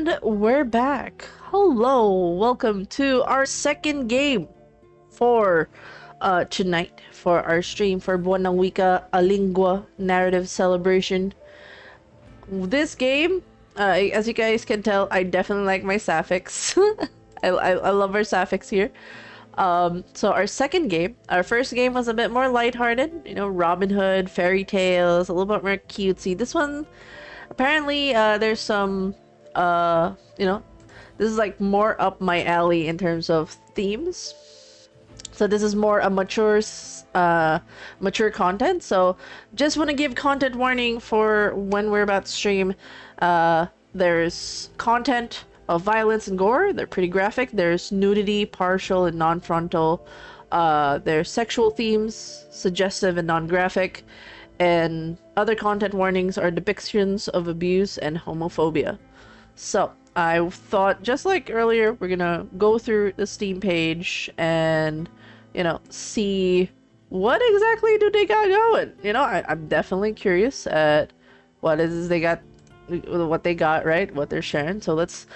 And we're back. Hello, welcome to our second game for tonight for our stream for Buwan ng Wika, a Lingua narrative celebration. This game, as you guys can tell, I definitely like my suffix. I love our suffix here. So our second game, our first game was a bit more lighthearted, Robin Hood, fairy tales, a little bit more cutesy. This one, apparently, there's some, this is like more up my alley in terms of themes. So this is more a mature content. So just want to give content warning for when we're about to stream. There's content of violence and gore. They're pretty graphic. There's nudity, partial and non-frontal. There's sexual themes, suggestive and non-graphic. And other content warnings are depictions of abuse and homophobia. So I thought, just like earlier, we're gonna go through the Steam page and, see what exactly do they got going. I'm definitely curious at what they got, right? What they're sharing. So let's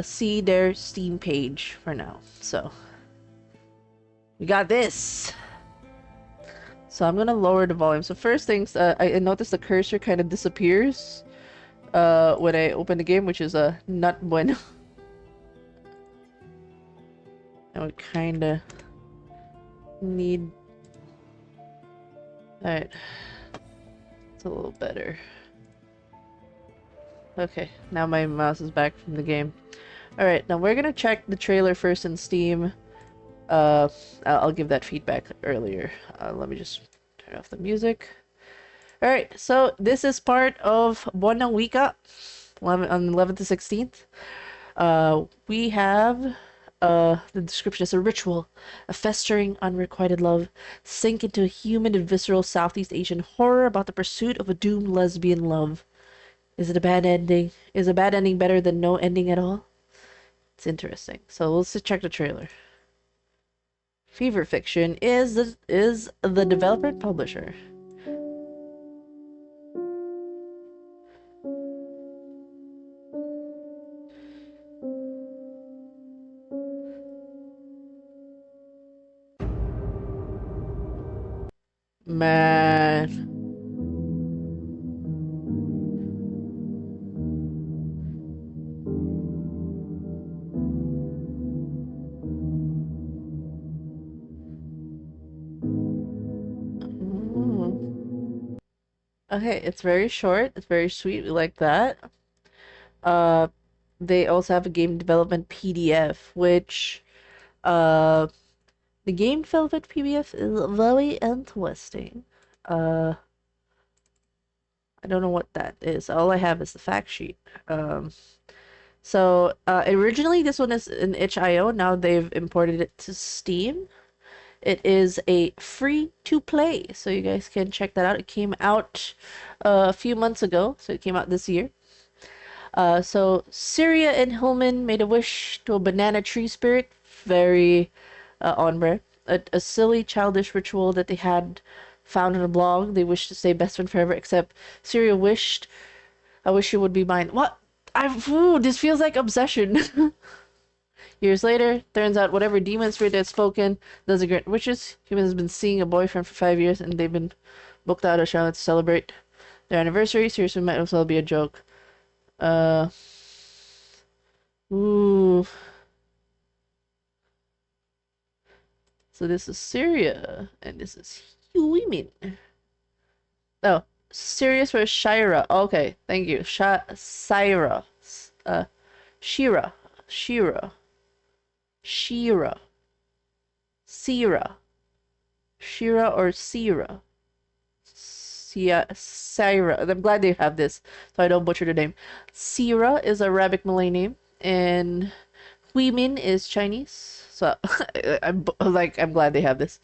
see their Steam page for now. So we got this. So I'm gonna lower the volume. So first things, I noticed the cursor kind of disappears when I open the game, which is not bueno. I would kind of need... Alright. It's a little better. Okay, now my mouse is back from the game. Alright, now we're gonna check the trailer first in Steam. I'll give that feedback earlier. Let me just turn off the music. Alright, so this is part of Buwan ng Wika, on 11th to 16th. We have the description is a ritual, a festering, unrequited love, sink into a human and visceral Southeast Asian horror about the pursuit of a doomed lesbian love. Is it a bad ending? Is a bad ending better than no ending at all? It's interesting. So let's just check the trailer. Fever Fiction is the developer and publisher. Man. Okay, it's very short. It's very sweet. We like that. They also have a game development PDF, which, the game development PDF is very interesting. I don't know what that is. All I have is the fact sheet. So originally this one is in itch.io. Now they've imported it to Steam. It is a free-to-play, so you guys can check that out. It came out a few months ago, so it came out this year. So Syria and Hillman made a wish to a banana tree spirit. Very on brand. A silly, childish ritual that they had found in a blog. They wished to stay best friend forever, except Syria wished, I wish you would be mine. What? This feels like obsession. Years later, turns out whatever demon spirit had spoken doesn't grant wishes. Human has been seeing a boyfriend for 5 years, and they've been booked out of Charlotte to celebrate their anniversary. Seriously, might as well be a joke. Ooh. So this is Syria, and this is Huimin. Oh, Sirius for Shira. Okay, thank you. Syra. Shira. Shira. Shira. Sira. Shira or Sira. Syra. I'm glad they have this, so I don't butcher the name. Sira is Arabic Malay name, and Huimin is Chinese. So I'm glad they have this.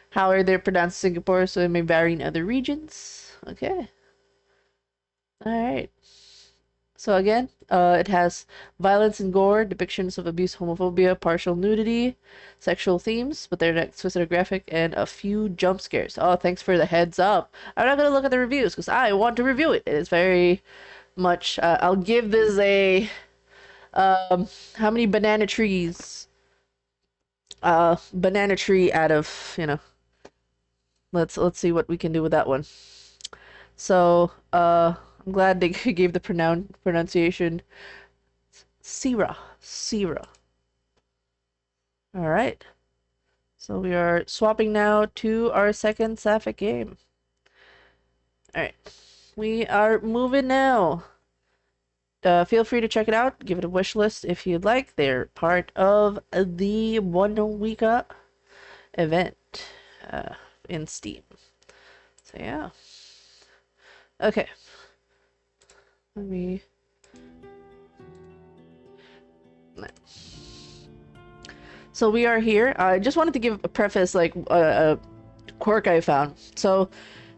How are they pronounced in Singapore, so it may vary in other regions. Okay. Alright. So again, it has violence and gore, depictions of abuse, homophobia, partial nudity, sexual themes, but they're not explicit or graphic, and a few jump scares. Oh, thanks for the heads up. I'm not gonna look at the reviews because I want to review it. It is very much. I'll give this a How many banana trees? Banana tree out of, let's see what we can do with that one. So, I'm glad they gave the pronunciation. Sira. Sira. All right. So we are swapping now to our second Sapphic game. All right. We are moving now. Feel free to check it out. Give it a wish list if you'd like. They're part of the 1 Week event in Steam. So yeah. Okay. Let me. So we are here. I just wanted to give a preface, like a quirk I found. So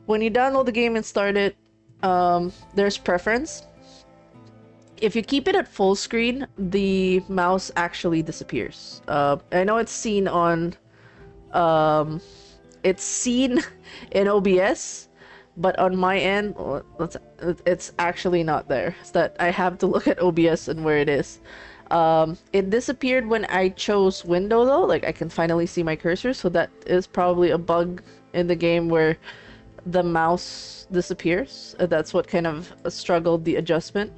when you download the game and start it, there's preference. If you keep it at full screen, the mouse actually disappears. I know it's seen on, it's seen in OBS, but on my end, it's actually not there. It's that I have to look at OBS and where it is. It disappeared when I chose window though, like I can finally see my cursor, so that is probably a bug in the game where the mouse disappears. That's what kind of struggled the adjustment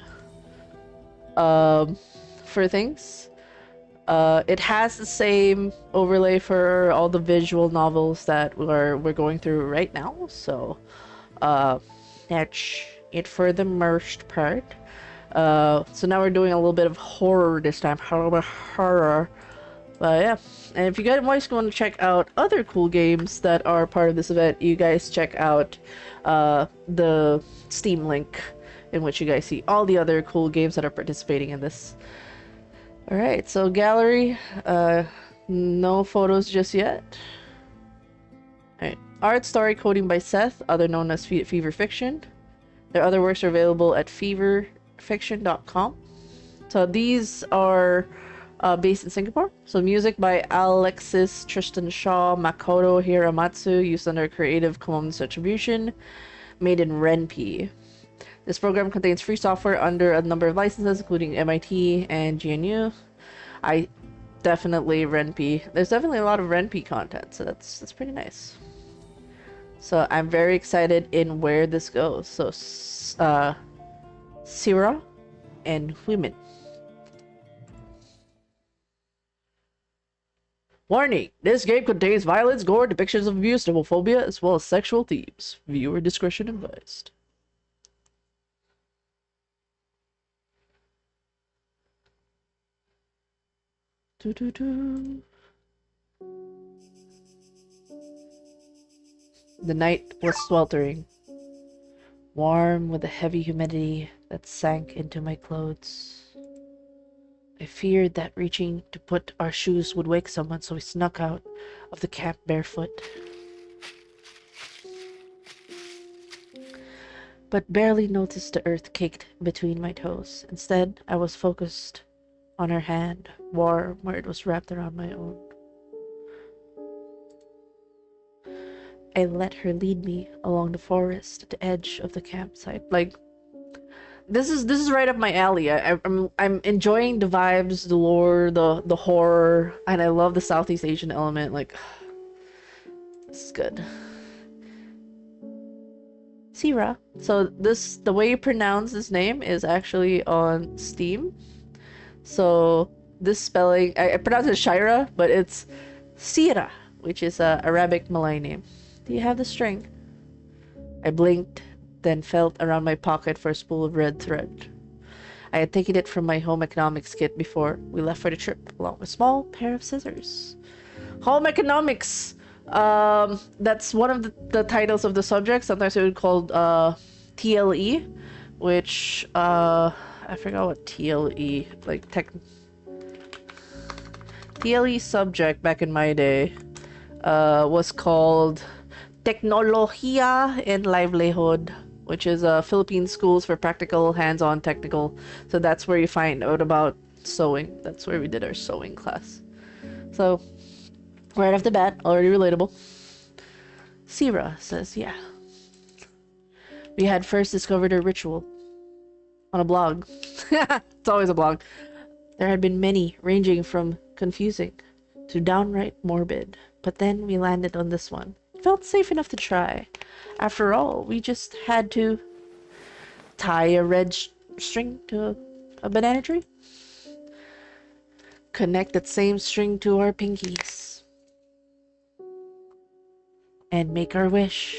for things. It has the same overlay for all the visual novels that we're going through right now, so that's it for the merged part. So now we're doing a little bit of horror this time. Horror. But yeah, and if you guys want to check out other cool games that are part of this event, you guys check out the Steam link in which you guys see all the other cool games that are participating in this. Alright, so gallery, no photos just yet. Alright, art story coding by Seth, other known as Fever Fiction. Their other works are available at feverfiction.com. So these are based in Singapore. So music by Alexis Tristan Shaw, Makoto Hiramatsu, used under Creative Commons Attribution, made in Ren'Py. This program contains free software under a number of licenses, including MIT and GNU. I definitely Ren'Py. There's definitely a lot of Ren'Py content, so that's pretty nice. So I'm very excited in where this goes. So, Sira and women. Warning! This game contains violence, gore, depictions of abuse, homophobia, as well as sexual themes. Viewer discretion advised. The night was sweltering, warm with a heavy humidity that sank into my clothes. I feared that reaching to put our shoes would wake someone, so we snuck out of the camp barefoot. But barely noticed the earth caked between my toes. Instead, I was focused on her hand, warm where it was wrapped around my own. I let her lead me along the forest at the edge of the campsite. Like, this is right up my alley. I'm enjoying the vibes, the lore, the horror, and I love the Southeast Asian element. Like, this is good. Sira. So the way you pronounce this name is actually on Steam. So this spelling, I pronounce it Shira, but it's Sira, which is a Arabic Malay name. Do you have the string? I blinked, then felt around my pocket for a spool of red thread. I had taken it from my home economics kit before we left for the trip, along with a small pair of scissors. Home economics! That's one of the titles of the subject. Sometimes it would be called TLE, which I forgot what TLE, like TLE subject back in my day was called Teknolohiya and Livelihood, which is Philippine schools for practical, hands-on, technical. So that's where you find out about sewing. That's where we did our sewing class. So right off the bat, already relatable. Sira says, yeah. We had first discovered a ritual on a blog. It's always a blog. There had been many, ranging from confusing to downright morbid, but then we landed on this one. It felt safe enough to try. After all, we just had to tie a red string to a banana tree, connect that same string to our pinkies, and make our wish.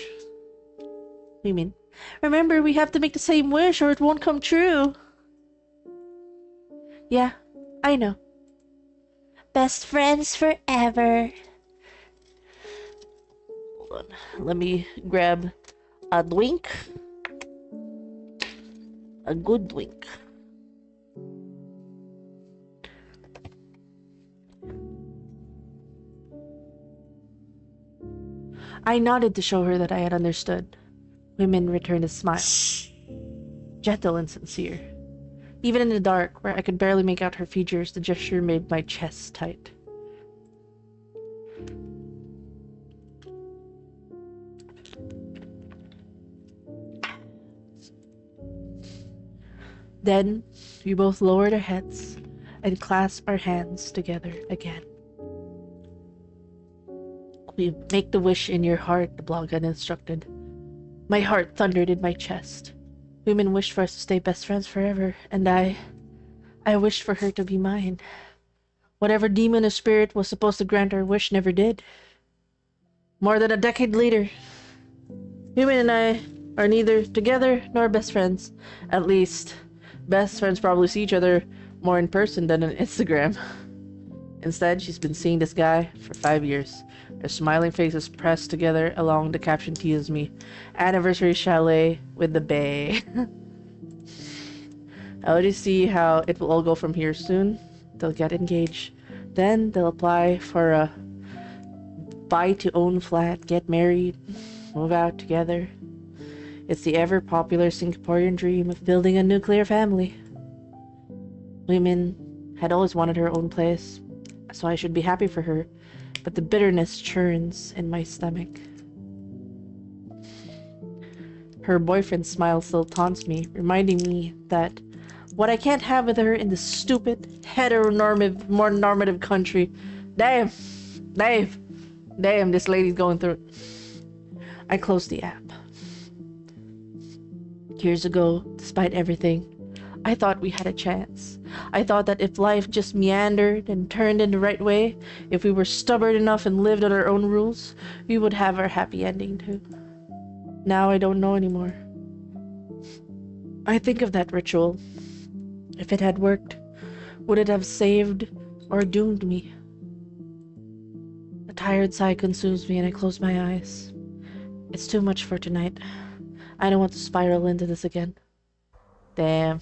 You mean, remember, we have to make the same wish or it won't come true. Yeah, I know. Best friends forever. Hold on. Let me grab a drink. A good drink. I nodded to show her that I had understood. Women returned a smile, gentle and sincere. Even in the dark, where I could barely make out her features, the gesture made my chest tight. Then, we both lowered our heads and clasped our hands together again. You make the wish in your heart, the blog had instructed. My heart thundered in my chest. Women wished for us to stay best friends forever, and I wished for her to be mine. Whatever demon or spirit was supposed to grant our wish never did. More than a decade later, Women and I are neither together nor best friends. At least, best friends probably see each other more in person than on Instagram. Instead, she's been seeing this guy for 5 years. Their smiling faces pressed together along the caption teases me. Anniversary chalet with the bae. I'll just see how it will all go from here soon. They'll get engaged. Then they'll apply for a buy-to-own flat, get married, move out together. It's the ever-popular Singaporean dream of building a nuclear family. Women had always wanted her own place, so I should be happy for her, but the bitterness churns in my stomach. Her boyfriend's smile still taunts me, reminding me that what I can't have with her in this stupid, heteronormative, more normative country. Damn, this lady's going through it. I closed the app. Years ago, despite everything, I thought we had a chance. I thought that if life just meandered and turned in the right way, if we were stubborn enough and lived on our own rules, we would have our happy ending too. Now I don't know anymore. I think of that ritual. If it had worked, would it have saved or doomed me? A tired sigh consumes me and I close my eyes. It's too much for tonight. I don't want to spiral into this again. Damn.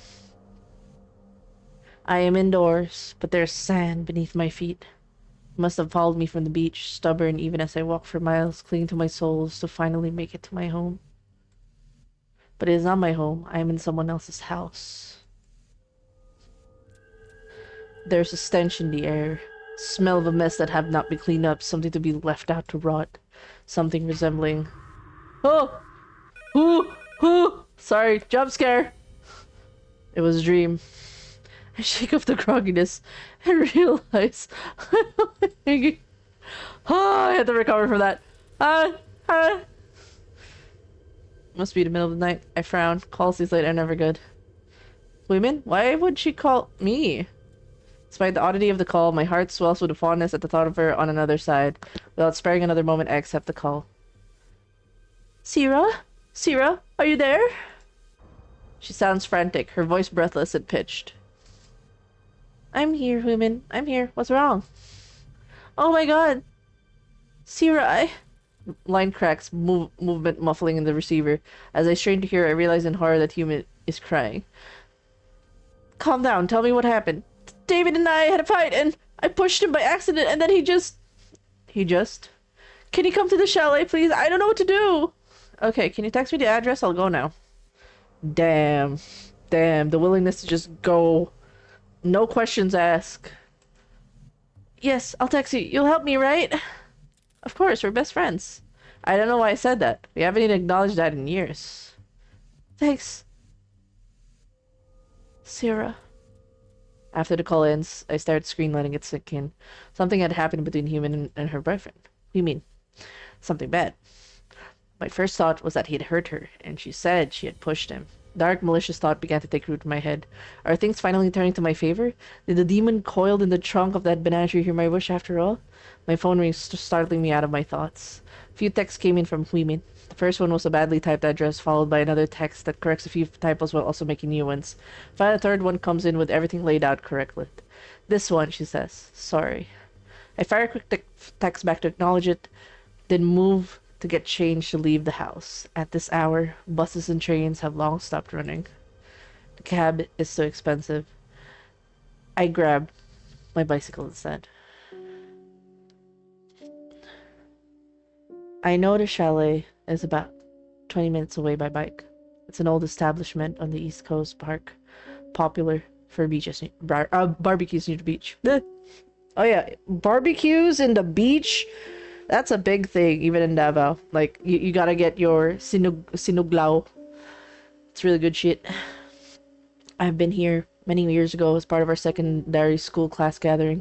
I am indoors, but there's sand beneath my feet. It must have followed me from the beach, stubborn even as I walk for miles, clinging to my soles to finally make it to my home. But it is not my home. I am in someone else's house. There's a stench in the air. Smell of a mess that have not been cleaned up, something to be left out to rot. Something resembling... Oh! Sorry, jump scare! It was a dream. I shake off the grogginess and realize... I had to recover from that. Must be the middle of the night. I frown. Calls these late are never good. Women? Why would she call me? Despite the oddity of the call, my heart swells with fondness at the thought of her on another side. Without sparing another moment, I accept the call. Sierra? Sierra, are you there? She sounds frantic, her voice breathless and pitched. I'm here, women. I'm here. What's wrong? Oh my god. Sierra, Line cracks, movement muffling in the receiver. As I strain to hear, I realize in horror that Human is crying. Calm down. Tell me what happened. David and I had a fight, and I pushed him by accident, and then he just... Can you come to the chalet, please? I don't know what to do. Okay, can you text me the address? I'll go now. Damn, the willingness to just go. No questions asked. Yes, I'll text you. You'll help me, right? Of course, we're best friends. I don't know why I said that. We haven't even acknowledged that in years. Thanks. Sierra. After the call ends, I stare at the screen, letting it sink in. Something had happened between Human and her boyfriend. What do you mean? Something bad. My first thought was that he had hurt her, and she said she had pushed him. Dark, malicious thought began to take root in my head. Are things finally turning to my favor? Did the demon coiled in the trunk of that banana tree hear my wish after all? My phone rings, startling me out of my thoughts. A few texts came in from Huimin. The first one was a badly typed address, followed by another text that corrects a few typos while also making new ones. Finally, the third one comes in with everything laid out correctly. This one, she says. Sorry. I fire a quick text back to acknowledge it, then move to get changed to leave the house. At this hour, buses and trains have long stopped running. The cab is so expensive. I grab my bicycle instead. I know the chalet is about 20 minutes away by bike. It's an old establishment on the East Coast Park, popular for barbecues near the beach. Oh yeah, barbecues in the beach. That's a big thing, even in Davao. Like, you gotta get your sinuglaw. It's really good shit. I've been here many years ago as part of our secondary school class gathering.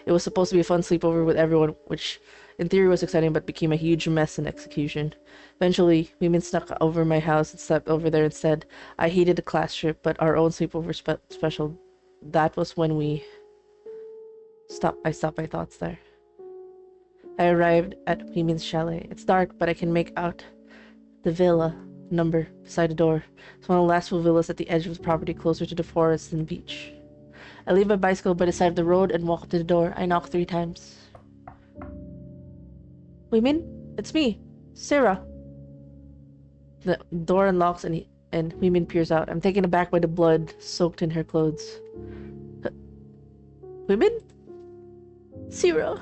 It was supposed to be a fun sleepover with everyone, which in theory was exciting, but became a huge mess in execution. Eventually, women snuck over my house and slept over there instead. I hated the class trip, but our own sleepover special. That was when I stopped my thoughts there. I arrived at Huimin's chalet. It's dark, but I can make out the villa number beside the door. It's one of the last few villas at the edge of the property, closer to the forest than the beach. I leave my bicycle by the side of the road and walk up to the door. I knock 3 times. Huimin? It's me, Sarah. The door unlocks and Huimin peers out. I'm taken aback by the blood soaked in her clothes. Huimin? Sarah.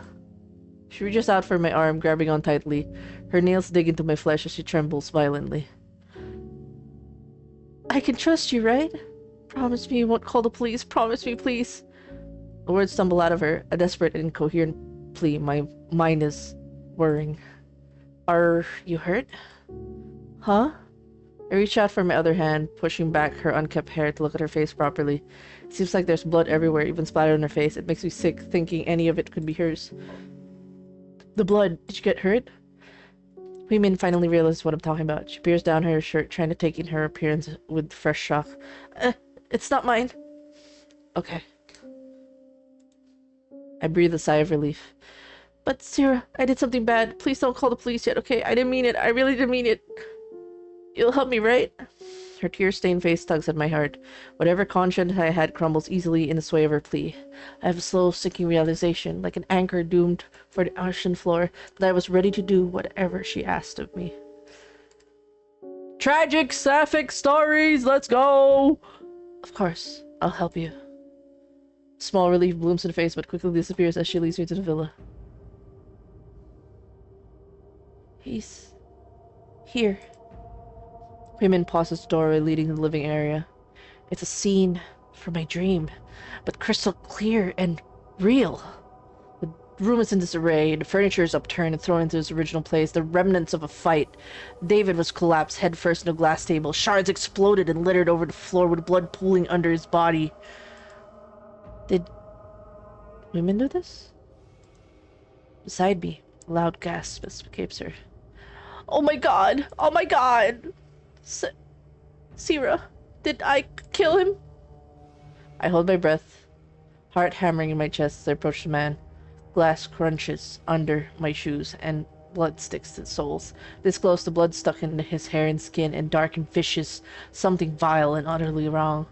She reaches out for my arm, grabbing on tightly. Her nails dig into my flesh as she trembles violently. I can trust you, right? Promise me you won't call the police. Promise me, please. The words stumble out of her, a desperate and incoherent plea. My mind is whirring. Are you hurt? Huh? I reach out for my other hand, pushing back her unkempt hair to look at her face properly. It seems like there's blood everywhere, even splattered on her face. It makes me sick thinking any of it could be hers. The blood. Did you get hurt? Huimin finally realizes what I'm talking about. She peers down her shirt, trying to take in her appearance with fresh shock. It's not mine. Okay. I breathe a sigh of relief. But Sarah, I did something bad. Please don't call the police yet, okay? I didn't mean it. I really didn't mean it. You'll help me, right? Her tear-stained face tugs at my heart. Whatever conscience I had crumbles easily in the sway of her plea. I have a slow, sinking realization, like an anchor doomed for the ocean floor, that I was ready to do whatever she asked of me. Tragic sapphic stories, let's go! Of course, I'll help you. Small relief blooms in her face, but quickly disappears as she leads me to the villa. He's here. Huimin pauses the doorway leading to the living area. It's a scene from my dream, but crystal clear and real. The room is in disarray, the furniture is upturned and thrown into its original place, the remnants of a fight. David was collapsed headfirst into a glass table. Shards exploded and littered over the floor with blood pooling under his body. Did Huimin do this? Beside me, a loud gasp escapes her. Oh my god! Oh my god! Sarah, did I kill him? I hold my breath, heart hammering in my chest as I approach the man. Glass crunches under my shoes and blood sticks to the soles. This close, the blood stuck into his hair and skin and dark and vicious, something vile and utterly wrong.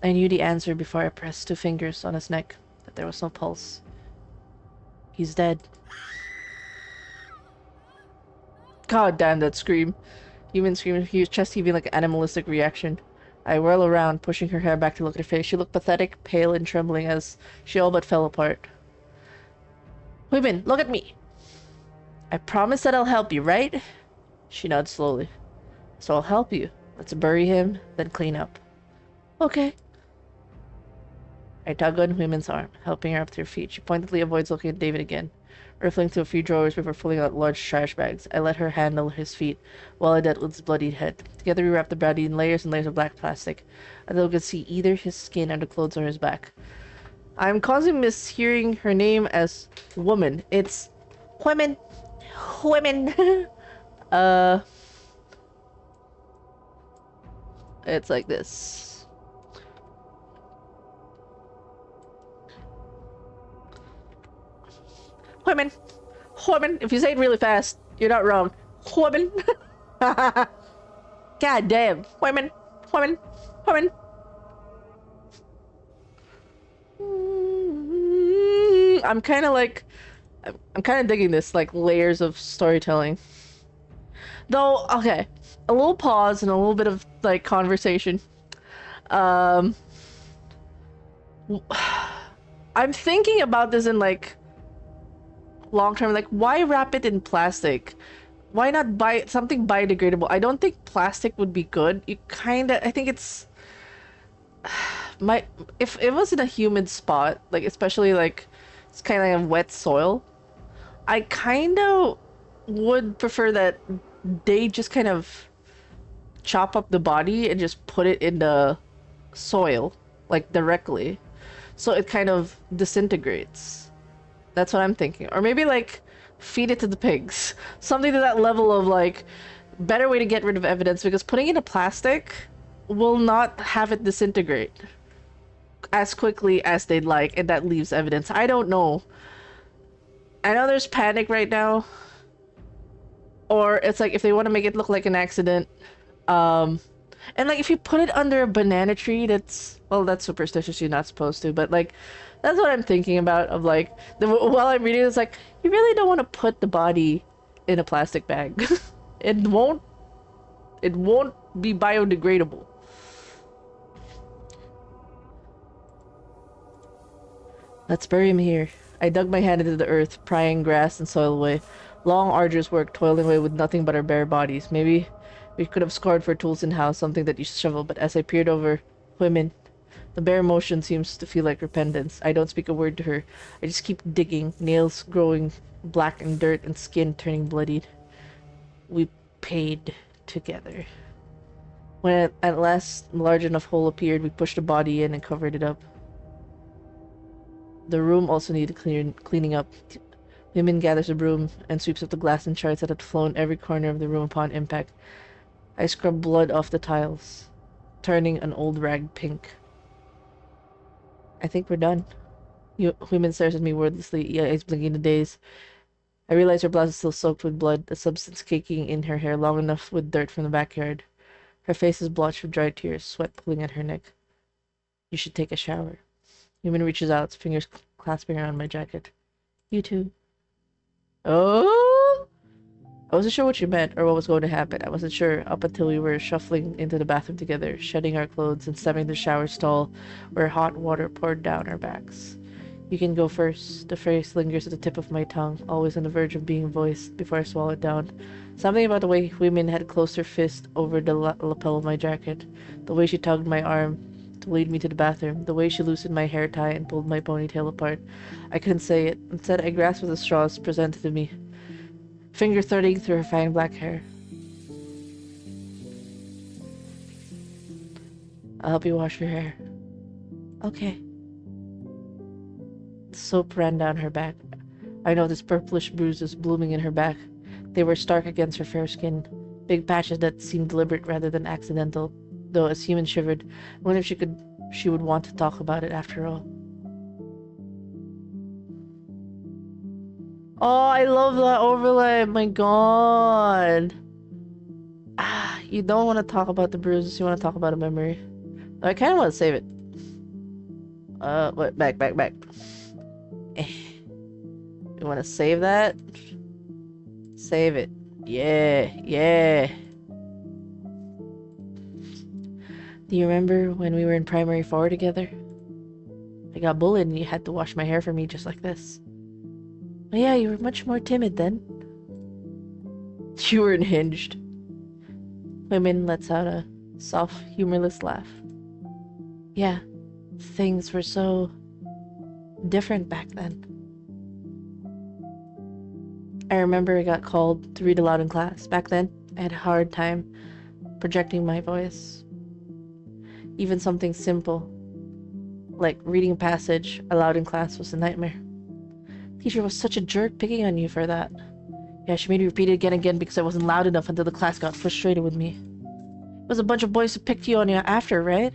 I knew the answer before I pressed 2 fingers on his neck, but there was no pulse. He's dead. God damn that scream. Human screaming, chest heaving like an animalistic reaction. I whirl around, pushing her hair back to look at her face. She looked pathetic, pale, and trembling as she all but fell apart. Huimin, look at me! I promise that I'll help you, right? She nods slowly. So I'll help you. Let's bury him, then clean up. Okay. I tug on Huimin's arm, helping her up to her feet. She pointedly avoids looking at David again, riffling through a few drawers before pulling out large trash bags. I let her handle his feet while I dealt with his bloodied head. Together we wrapped the body in layers and layers of black plastic, until we could see either his skin or the clothes on his back. I'm constantly mishearing her name as woman. It's women. Women. uh, it's like this. Women. Women. If you say it really fast, you're not wrong. Women. God damn. Women. Women. Women. I'm kind of like, I'm kind of digging this, like, layers of storytelling. Though, okay, a little pause and a little bit of, like, conversation. Um, I'm thinking about this in, like, long term. Like, why wrap it in plastic? Why not buy something biodegradable? I don't think plastic would be good. You kind of, I think it's, my, if it was in a humid spot, like, especially, like, it's kind of like wet soil, I kind of would prefer that they just kind of chop up the body and just put it in the soil, like directly, so it kind of disintegrates. That's what I'm thinking. Or maybe like feed it to the pigs. Something to that level of like better way to get rid of evidence, because putting it in a plastic will not have it disintegrate as quickly as they'd like, and that leaves evidence. I don't know. I know there's panic right now. Or it's like if they want to make it look like an accident. Um, and like if you put it under a banana tree, that's, well, that's superstitious. You're not supposed to, but like that's what I'm thinking about. Of like while I'm reading, it's like you really don't want to put the body in a plastic bag. it won't. It won't be biodegradable. Let's bury him here. I dug my hand into the earth, prying grass and soil away. Long, arduous work, toiling away with nothing but our bare bodies. Maybe we could have scored for tools in-house, something that you shovel, but as I peered over women, the bare motion seems to feel like repentance. I don't speak a word to her. I just keep digging, nails growing black in dirt and skin turning bloodied. We paid together. When at last a large enough hole appeared, we pushed the body in and covered it up. The room also needed cleaning up. Women gathers a broom and sweeps up the glass and shards that had flown every corner of the room upon impact. I scrub blood off the tiles, turning an old rag pink. I think we're done. Women stares at me wordlessly, eyes blinking in daze. I realize her blouse is still soaked with blood, a substance caking in her hair long enough with dirt from the backyard. Her face is blotched with dried tears, sweat pooling at her neck. You should take a shower. Woman reaches out, fingers clasping around my jacket. You too. Oh! I wasn't sure what she meant or what was going to happen. I wasn't sure up until we were shuffling into the bathroom together, shedding our clothes and stepping the shower stall where hot water poured down our backs. You can go first. The phrase lingers at the tip of my tongue, always on the verge of being voiced before I swallow it down. Something about the way women had closed her fist over the lapel of my jacket, the way she tugged my arm to lead me to the bathroom, the way she loosened my hair tie and pulled my ponytail apart. I couldn't say it. Instead, I grasped the straws presented to me, finger threading through her fine black hair. I'll help you wash your hair. Okay. The soap ran down her back. I noticed purplish bruises blooming in her back. They were stark against her fair skin, big patches that seemed deliberate rather than accidental. Though as Human shivered, I wondered if she would want to talk about it after all. Oh, I love that overlay. My God. You don't want to talk about the bruises. You want to talk about a memory. I kind of want to save it. Wait, back. You want to save that? Save it. Yeah. Do you remember when we were in primary 4 together? I got bullied and you had to wash my hair for me just like this. Oh yeah, you were much more timid then. You were unhinged. Women lets out a soft, humorless laugh. Yeah, things were so different back then. I remember I got called to read aloud in class. Back then, I had a hard time projecting my voice. Even something simple Like, reading a passage aloud in class was a nightmare. Teacher was such a jerk picking on you for that. Yeah, she made me repeat it again and again because I wasn't loud enough until the class got frustrated with me. It was a bunch of boys who picked you on you after, right?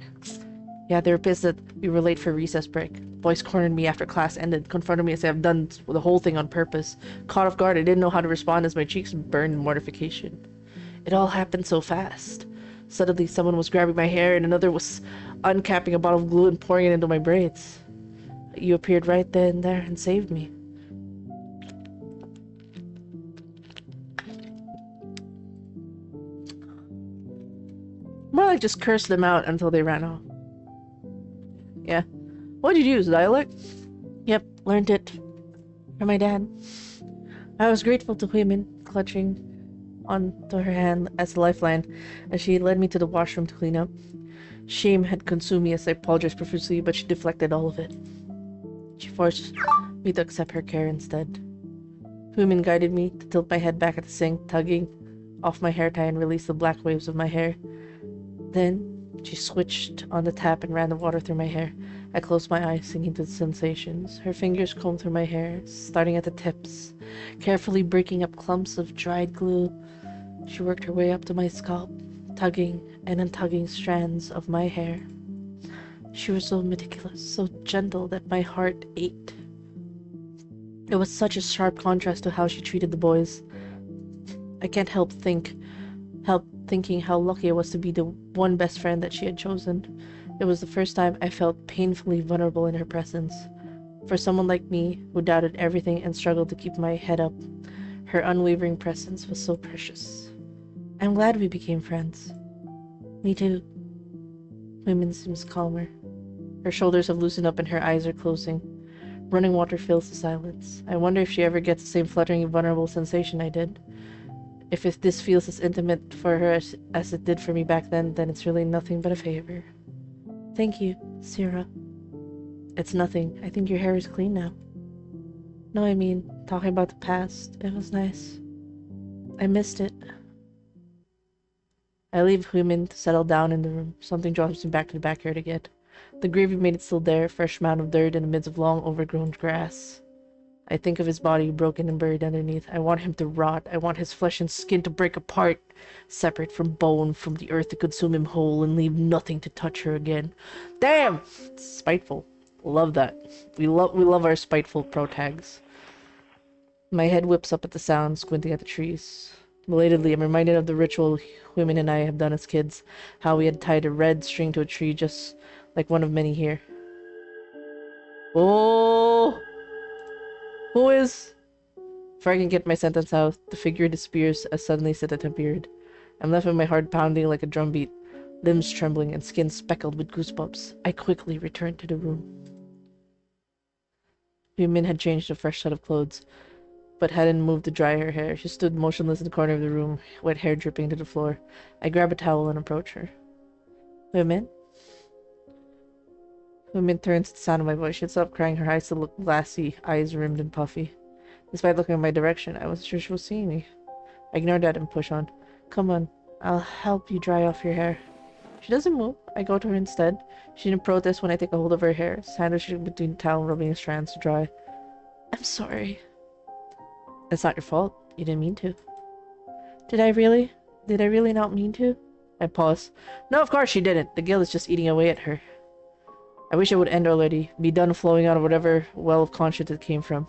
Yeah, they were pissed that we were late for recess break. Boys cornered me after class ended, confronted me as if I've done the whole thing on purpose. Caught off guard, I didn't know how to respond as my cheeks burned in mortification. It all happened so fast. Suddenly, someone was grabbing my hair and another was uncapping a bottle of glue and pouring it into my braids. You appeared right then and there and saved me. More like just cursed them out until they ran off. Yeah. What did you use, dialect? Yep, learned it from my dad. I was grateful to women, clutching onto her hand as a lifeline as she led me to the washroom to clean up. Shame had consumed me as I apologized profusely, but she deflected all of it. She forced me to accept her care instead. Women guided me to tilt my head back at the sink, tugging off my hair tie and release the black waves of my hair. Then she switched on the tap and ran the water through my hair. I closed my eyes, sinking to the sensations. Her fingers combed through my hair, starting at the tips, carefully breaking up clumps of dried glue. She worked her way up to my scalp, tugging and untugging strands of my hair. She was so meticulous, so gentle that my heart ached. It was such a sharp contrast to how she treated the boys. I can't help thinking how lucky I was to be the one best friend that she had chosen. It was the first time I felt painfully vulnerable in her presence. For someone like me, who doubted everything and struggled to keep my head up, her unwavering presence was so precious. I'm glad we became friends. Me too. Women seems calmer. Her shoulders have loosened up and her eyes are closing. Running water fills the silence. I wonder if she ever gets the same fluttering and vulnerable sensation I did. If this feels as intimate for her as it did for me back then it's really nothing but a favor. Thank you, Sierra. It's nothing. I think your hair is clean now. No, I mean, talking about the past, it was nice. I missed it. I leave Huimin to settle down in the room. Something drives me back to the backyard again. The gravy made it still there, fresh mound of dirt in the midst of long overgrown grass. I think of his body broken and buried underneath. I want him to rot. I want his flesh and skin to break apart, separate from bone, from the earth to consume him whole and leave nothing to touch her again. Damn! Spiteful. Love that. We love our spiteful protags. My head whips up at the sound, squinting at the trees. Belatedly, I'm reminded of the ritual women and I have done as kids, how we had tied a red string to a tree just like one of many here. Oh! Who is? Before I can get my sentence out, the figure disappears as suddenly Sita appeared. I'm left with my heart pounding like a drumbeat, limbs trembling, and skin speckled with goosebumps. I quickly returned to the room. Yumin had changed a fresh set of clothes, but hadn't moved to dry her hair. She stood motionless in the corner of the room, wet hair dripping to the floor. I grab a towel and approach her. Yumin? Yumin turns to the sound of my voice. She sits up, crying. Her eyes still look glassy, eyes rimmed and puffy. Despite looking in my direction, I wasn't sure she was seeing me. I ignored that and push on. Come on, I'll help you dry off your hair. She doesn't move. I go to her instead. She didn't protest when I take a hold of her hair, sandwiched between the towel and rubbing the strands to dry. I'm sorry. It's not your fault. You didn't mean to. Did I really? Did I really not mean to? I pause. No, of course she didn't. The guilt is just eating away at her. I wish it would end already. Be done flowing out of whatever well of conscience it came from.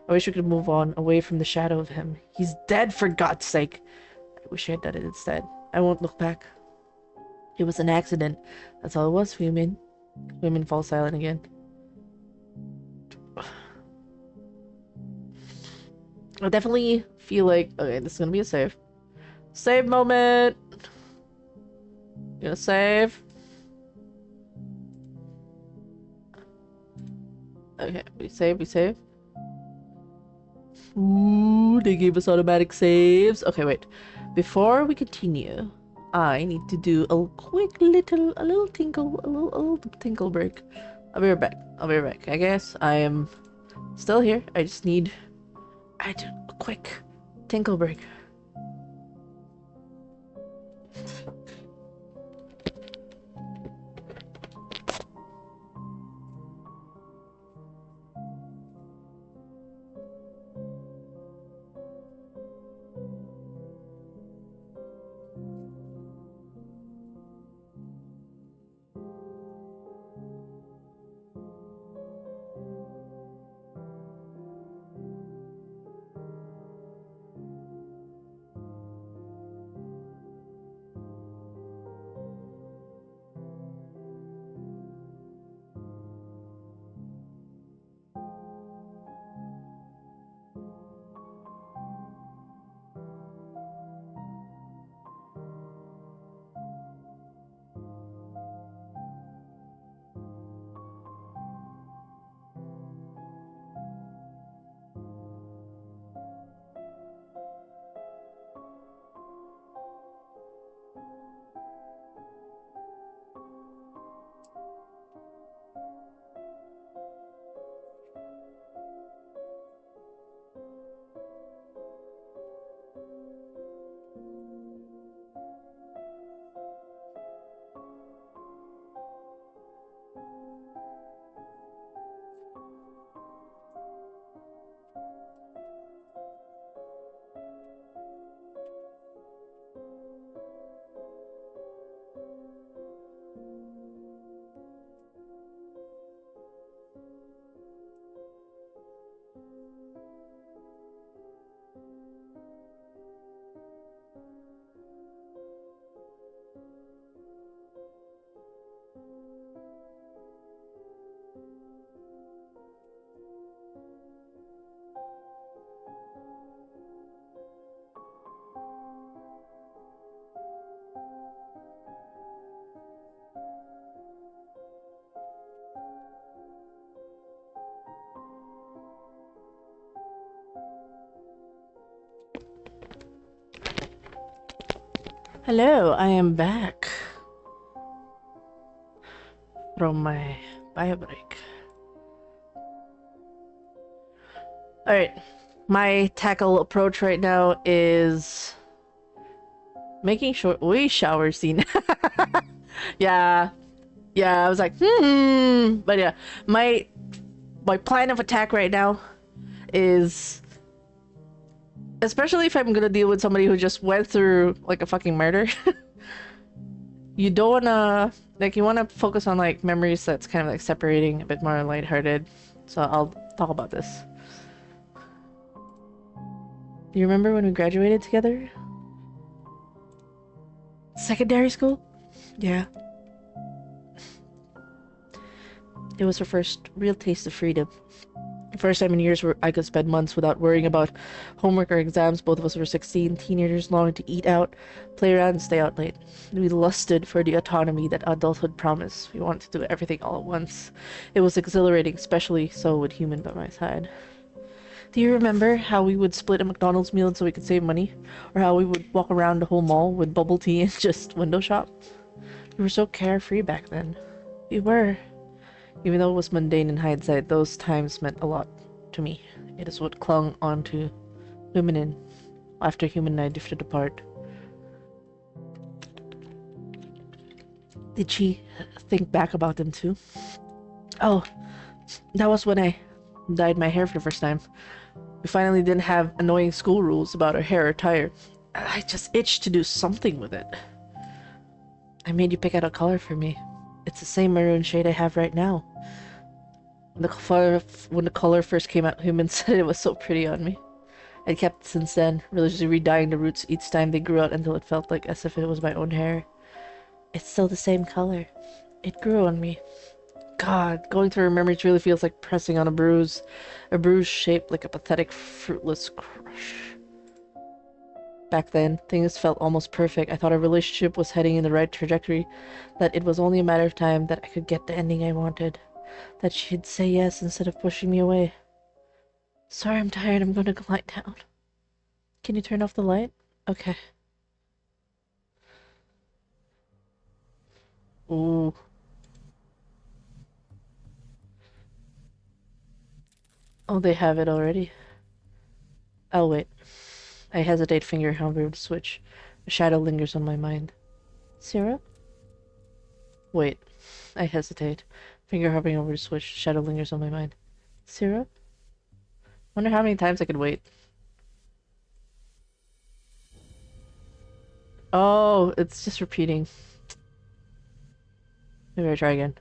I wish we could move on, away from the shadow of him. He's dead, for God's sake. I wish I had done it instead. I won't look back. It was an accident. That's all it was, Women. Women fall silent again. I definitely feel like... Okay, this is gonna be a save. Save moment! Gonna save. Okay, we save. Ooh, they gave us automatic saves. Okay, wait. Before we continue, I need to do a quick little tinkle break. I'll be right back. I guess I am still here. I just need a quick tinkle break. Hello, I am back from my bio break. Alright, my tackle approach right now is making sure we shower scene. Yeah, I was like, but yeah, my plan of attack right now is, especially if I'm gonna deal with somebody who just went through like a fucking murder. You don't wanna, like, you wanna focus on like memories that's kind of like separating, a bit more lighthearted. So I'll talk about this. Do you remember when we graduated together? Secondary school? Yeah. It was her first real taste of freedom. The first time in years where I could spend months without worrying about homework or exams. Both of us were 16, teenagers longing to eat out, play around, and stay out late. We lusted for the autonomy that adulthood promised. We wanted to do everything all at once. It was exhilarating, especially so with Human by my side. Do you remember how we would split a McDonald's meal so we could save money? Or how we would walk around the whole mall with bubble tea and just window shop? We were so carefree back then. We were. Even though it was mundane in hindsight, those times meant a lot to me. It is what clung onto Luminin after Human and I drifted apart. Did she think back about them too? Oh, that was when I dyed my hair for the first time. We finally didn't have annoying school rules about our hair or attire. I just itched to do something with it. I made you pick out a color for me. It's the same maroon shade I have right now. When the color first came out, Human said it was so pretty on me. I kept it since then, religiously re-dyeing the roots each time they grew out until it felt like as if it was my own hair. It's still the same color. It grew on me. God, going through her memories really feels like pressing on a bruise shaped like a pathetic, fruitless crush. Back then, things felt almost perfect. I thought our relationship was heading in the right trajectory, that it was only a matter of time that I could get the ending I wanted, that she'd say yes instead of pushing me away. Sorry, I'm tired. I'm going to lie down. Can you turn off the light? Okay. Ooh. Oh, they have it already. I'll wait. I hesitate, finger hovering the switch. A shadow lingers on my mind. Syrup? Wait. I hesitate. Finger hovering over the switch. Shadow lingers on my mind. Syrup? Wonder how many times I could wait. Oh, it's just repeating. Maybe I try again.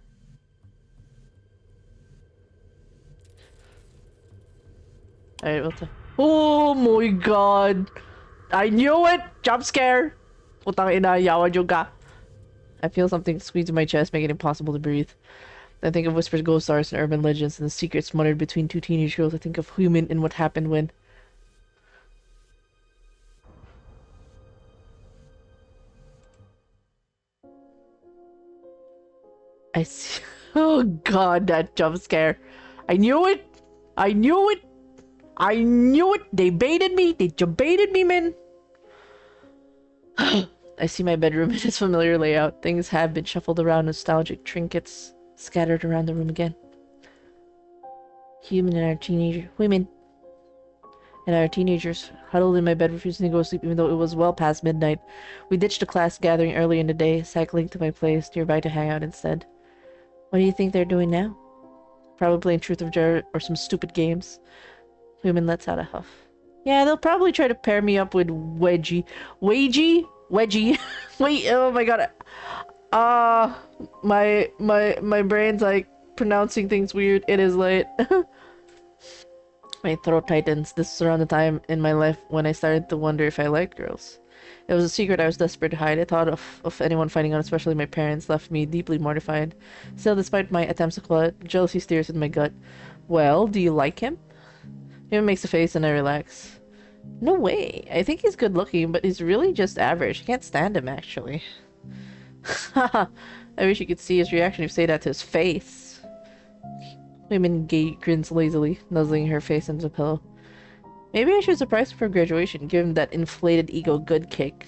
Alright, what's up? Oh my god! I knew it! Jump scare! Putang ina, yawa juga. I feel something squeeze in my chest, making it impossible to breathe. I think of whispered ghost stories and urban legends and the secrets muttered between two teenage girls. I think of Human and what happened when... I see... Oh god, that jump scare. I knew it! I knew it! I knew it! They baited me! They baited me, man! I see my bedroom in its familiar layout. Things have been shuffled around, nostalgic trinkets scattered around the room again. Women and our teenagers huddled in my bed, refusing to go to sleep even though it was well past midnight. We ditched the class gathering early in the day, cycling to my place nearby to hang out instead. What do you think they're doing now? Probably playing Truth or Dare or some stupid games. Women lets out a huff. Yeah, they'll probably try to pair me up with Wedgie. Wedgie? Wait, oh my god. My brain's like pronouncing things weird. It is late. My throat tightens. This is around the time in my life when I started to wonder if I liked girls. It was a secret I was desperate to hide. I thought of anyone finding out, especially my parents, left me deeply mortified. Still, despite my attempts to quiet, jealousy steers in my gut. Well, do you like him? He makes a face and I relax. No way. I think he's good looking, but he's really just average. I can't stand him, actually. Haha. I wish you could see his reaction if you say that to his face. Women grins lazily, nuzzling her face into the pillow. Maybe I should surprise him for graduation, give him that inflated ego good kick.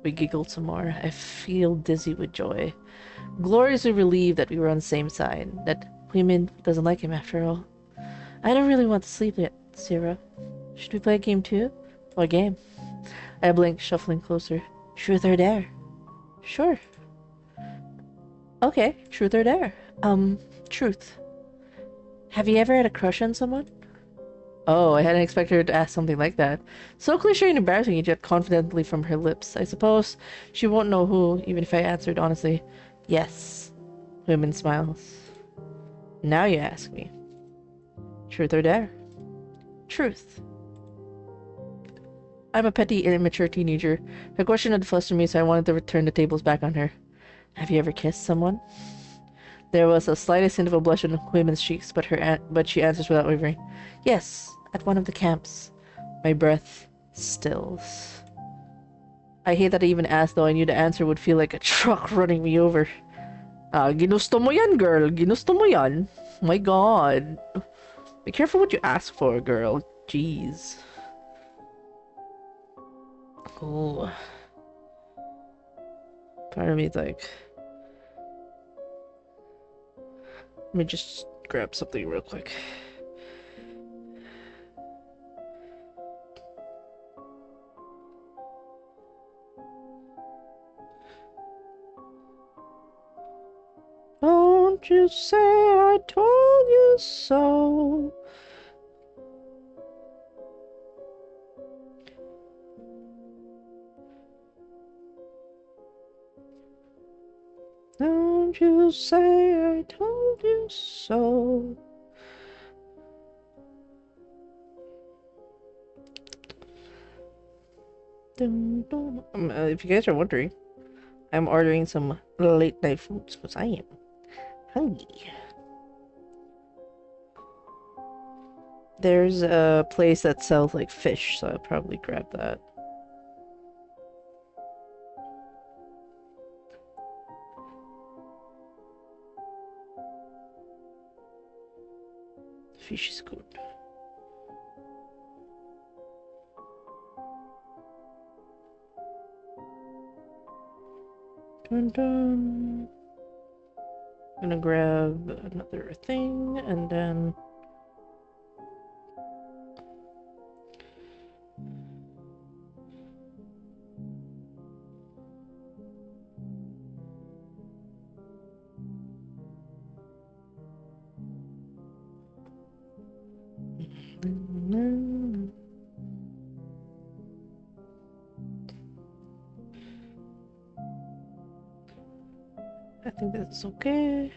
We giggled some more. I feel dizzy with joy. Gloriously relieved that we were on the same side. That Huimin doesn't like him after all. I don't really want to sleep yet, Sierra. Should we play a game too? What game? I blinked, shuffling closer. Truth or dare? Sure. Okay, truth or dare. Truth. Have you ever had a crush on someone? Oh, I hadn't expected her to ask something like that. So cliche and embarrassing, yet confidently from her lips. I suppose she won't know who, even if I answered honestly. Yes. Women smiles. Now you ask me. Truth or dare? Truth. I'm a petty, immature teenager. Her question had flustered me, so I wanted to turn the tables back on her. Have you ever kissed someone? There was a slightest hint of a blush on women's cheeks, but she answers without wavering. Yes, at one of the camps. My breath stills. I hate that I even asked, though I knew the answer would feel like a truck running me over. Ginusto mo yan, girl. Ginusto mo yan. My god. Be careful what you ask for, girl. Jeez. Ooh. Part of me's like... Let me just grab something real quick. Don't you say I told you so. Don't you say I told you so. If you guys are wondering, I'm ordering some late night foods because I am hungry. There's a place that sells like fish, so I'll probably grab that. Fish is good. Dun dun. I'm gonna grab another thing and then. I think that's okay.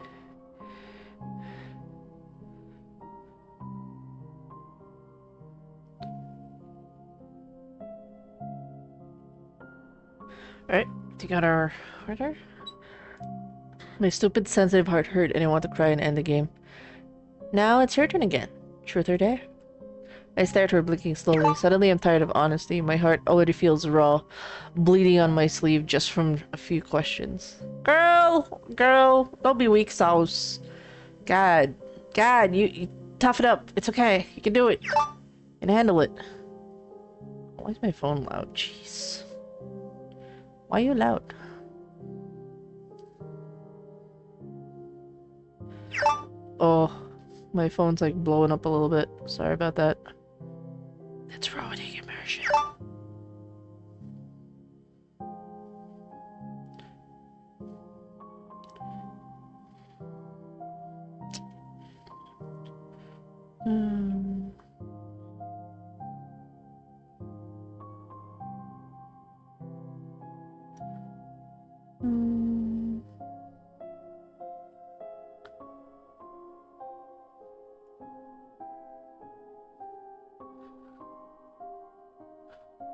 Alright, we got our order. My stupid sensitive heart hurt and I want to cry and end the game. Now it's your turn again. Truth or dare? I stare at her, blinking slowly. Suddenly I'm tired of honesty. My heart already feels raw, bleeding on my sleeve just from a few questions. Girl! Don't be weak sauce. God, you tough it up. It's okay. You can do it. You can handle it. Why is my phone loud? Jeez. Why are you loud? Oh, my phone's like blowing up a little bit. Sorry about that. It's ruining immersion.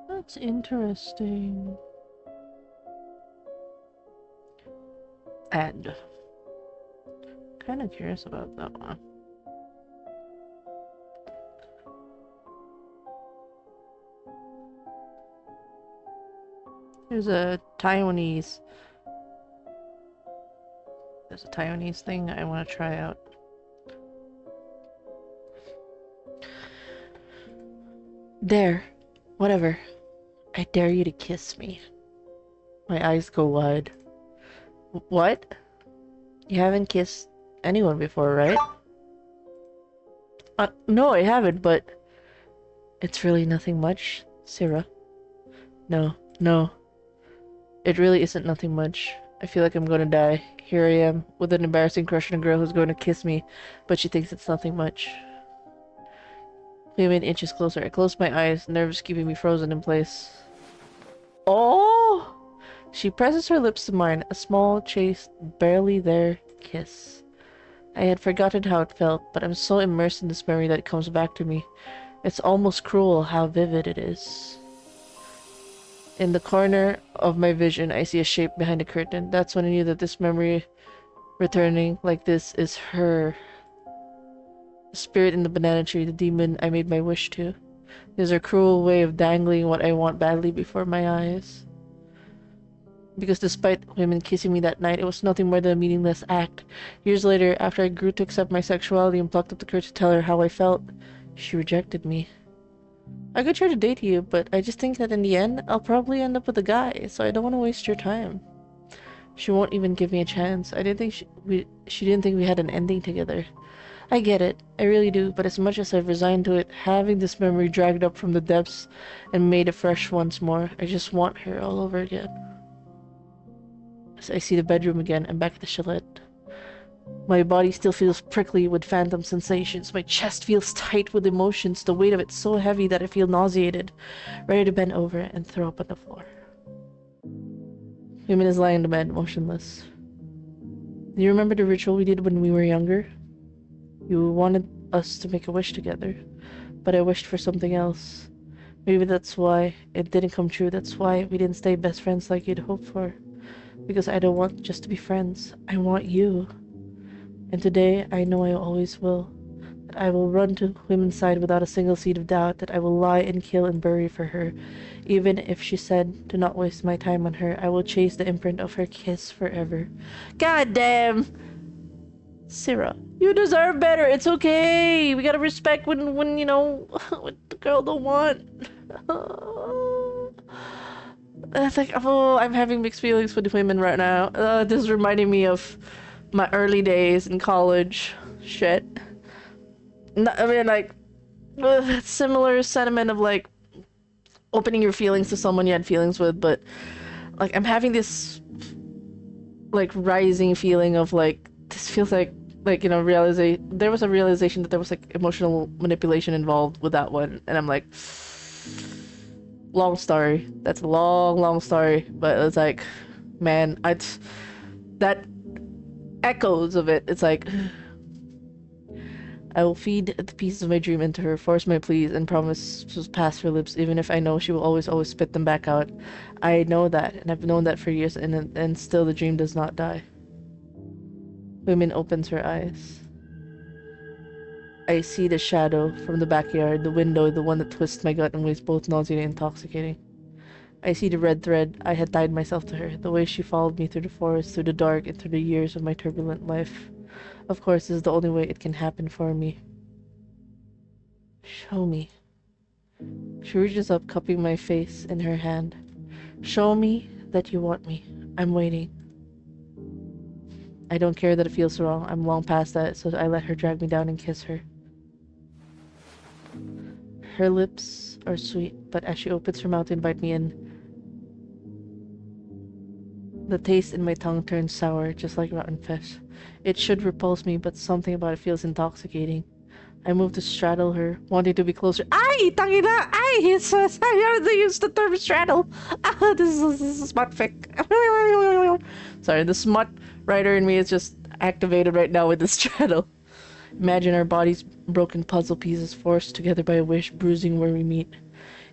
That's interesting. Add. Kind of curious about that one. There's a Taiwanese thing I want to try out. There. Whatever. I dare you to kiss me. My eyes go wide. What? You haven't kissed anyone before, right? No, I haven't, but it's really nothing much, Sarah. No, no, it really isn't nothing much. I feel like I'm gonna die. Here I am, with an embarrassing crush on a girl who's going to kiss me, but she thinks it's nothing much. Maybe an inches closer. I close my eyes, nerves keeping me frozen in place. Oh! She presses her lips to mine, a small, chaste, barely there kiss. I had forgotten how it felt, but I'm so immersed in this memory that it comes back to me. It's almost cruel how vivid it is. In the corner of my vision, I see a shape behind a curtain. That's when I knew that this memory returning like this is her. The spirit in the banana tree, the demon I made my wish to. There's a cruel way of dangling what I want badly before my eyes. Because despite women kissing me that night, it was nothing more than a meaningless act. Years later, after I grew to accept my sexuality and plucked up the courage to tell her how I felt, she rejected me. I could try to date you, but I just think that in the end, I'll probably end up with a guy, so I don't want to waste your time. She won't even give me a chance. I didn't think she didn't think we had an ending together. I get it, I really do, but as much as I've resigned to it, having this memory dragged up from the depths and made afresh once more, I just want her all over again. As I see the bedroom again, I'm back at the chalet. My body still feels prickly with phantom sensations. My chest feels tight with emotions, the weight of it so heavy that I feel nauseated, ready to bend over and throw up on the floor. Human is lying in the bed, motionless. Do you remember the ritual we did when we were younger? You wanted us to make a wish together, but I wished for something else. Maybe that's why it didn't come true. That's why we didn't stay best friends like you'd hoped for. Because I don't want just to be friends. I want you. And today, I know I always will. That I will run to women's side without a single seed of doubt. That I will lie and kill and bury for her. Even if she said to not waste my time on her, I will chase the imprint of her kiss forever. God damn! Sarah, you deserve better. It's okay. We gotta respect when you know, what the girl don't want. It's like, oh, I'm having mixed feelings with women right now. This is reminding me of my early days in college. Shit. I mean, like, similar sentiment of, like, opening your feelings to someone you had feelings with, but, like, I'm having this, like, rising feeling of, like, this feels like, you know, there was a realization that there was, like, emotional manipulation involved with that one, and I'm like, long story. That's a long story, but it's like, man, that echoes of it. It's like, I will feed the pieces of my dream into her, force my pleas, and promise to pass her lips, even if I know she will always spit them back out. I know that, and I've known that for years, and still the dream does not die. Women opens her eyes. I see the shadow from the backyard, the window, the one that twists my gut in ways both nauseating and intoxicating. I see the red thread I had tied myself to her, the way she followed me through the forest, through the dark, and through the years of my turbulent life. Of course, this is the only way it can happen for me. Show me. She reaches up, cupping my face in her hand. Show me that you want me. I'm waiting. I don't care that it feels wrong. I'm long past that, so I let her drag me down and kiss her. Her lips are sweet, but as she opens her mouth to invite me in, the taste in my tongue turns sour, just like rotten fish. It should repulse me, but something about it feels intoxicating. I move to straddle her, wanting to be closer. Ay! Tangina! Ay! I used the term straddle. This is smut fic. Sorry, the smut writer in me is just activated right now with the straddle. Imagine our bodies broken puzzle pieces forced together by a wish, bruising where we meet.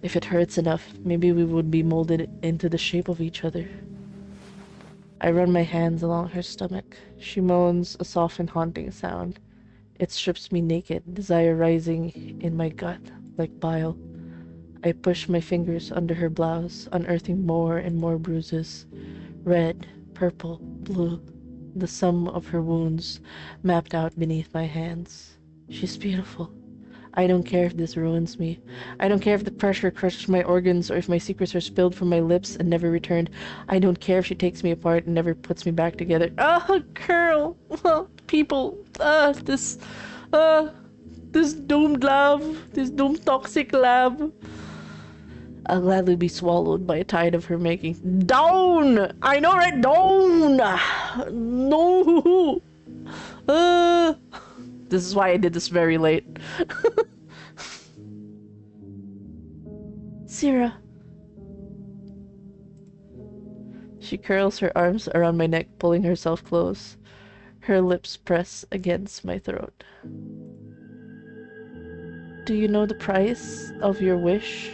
If it hurts enough, maybe we would be molded into the shape of each other. I run my hands along her stomach. She moans, a soft and haunting sound. It strips me naked, desire rising in my gut like bile. I push my fingers under her blouse, unearthing more and more bruises. Red, purple, blue, the sum of her wounds mapped out beneath my hands. She's beautiful. I don't care if this ruins me. I don't care if the pressure crushes my organs or if my secrets are spilled from my lips and never returned. I don't care if she takes me apart and never puts me back together. Oh, girl! People, this doomed love, this doomed toxic love. I'll gladly be swallowed by a tide of her making. Down! I know, right? Down! No! This is why I did this very late. Syrah. She curls her arms around my neck, pulling herself close. Her lips press against my throat. Do you know the price of your wish?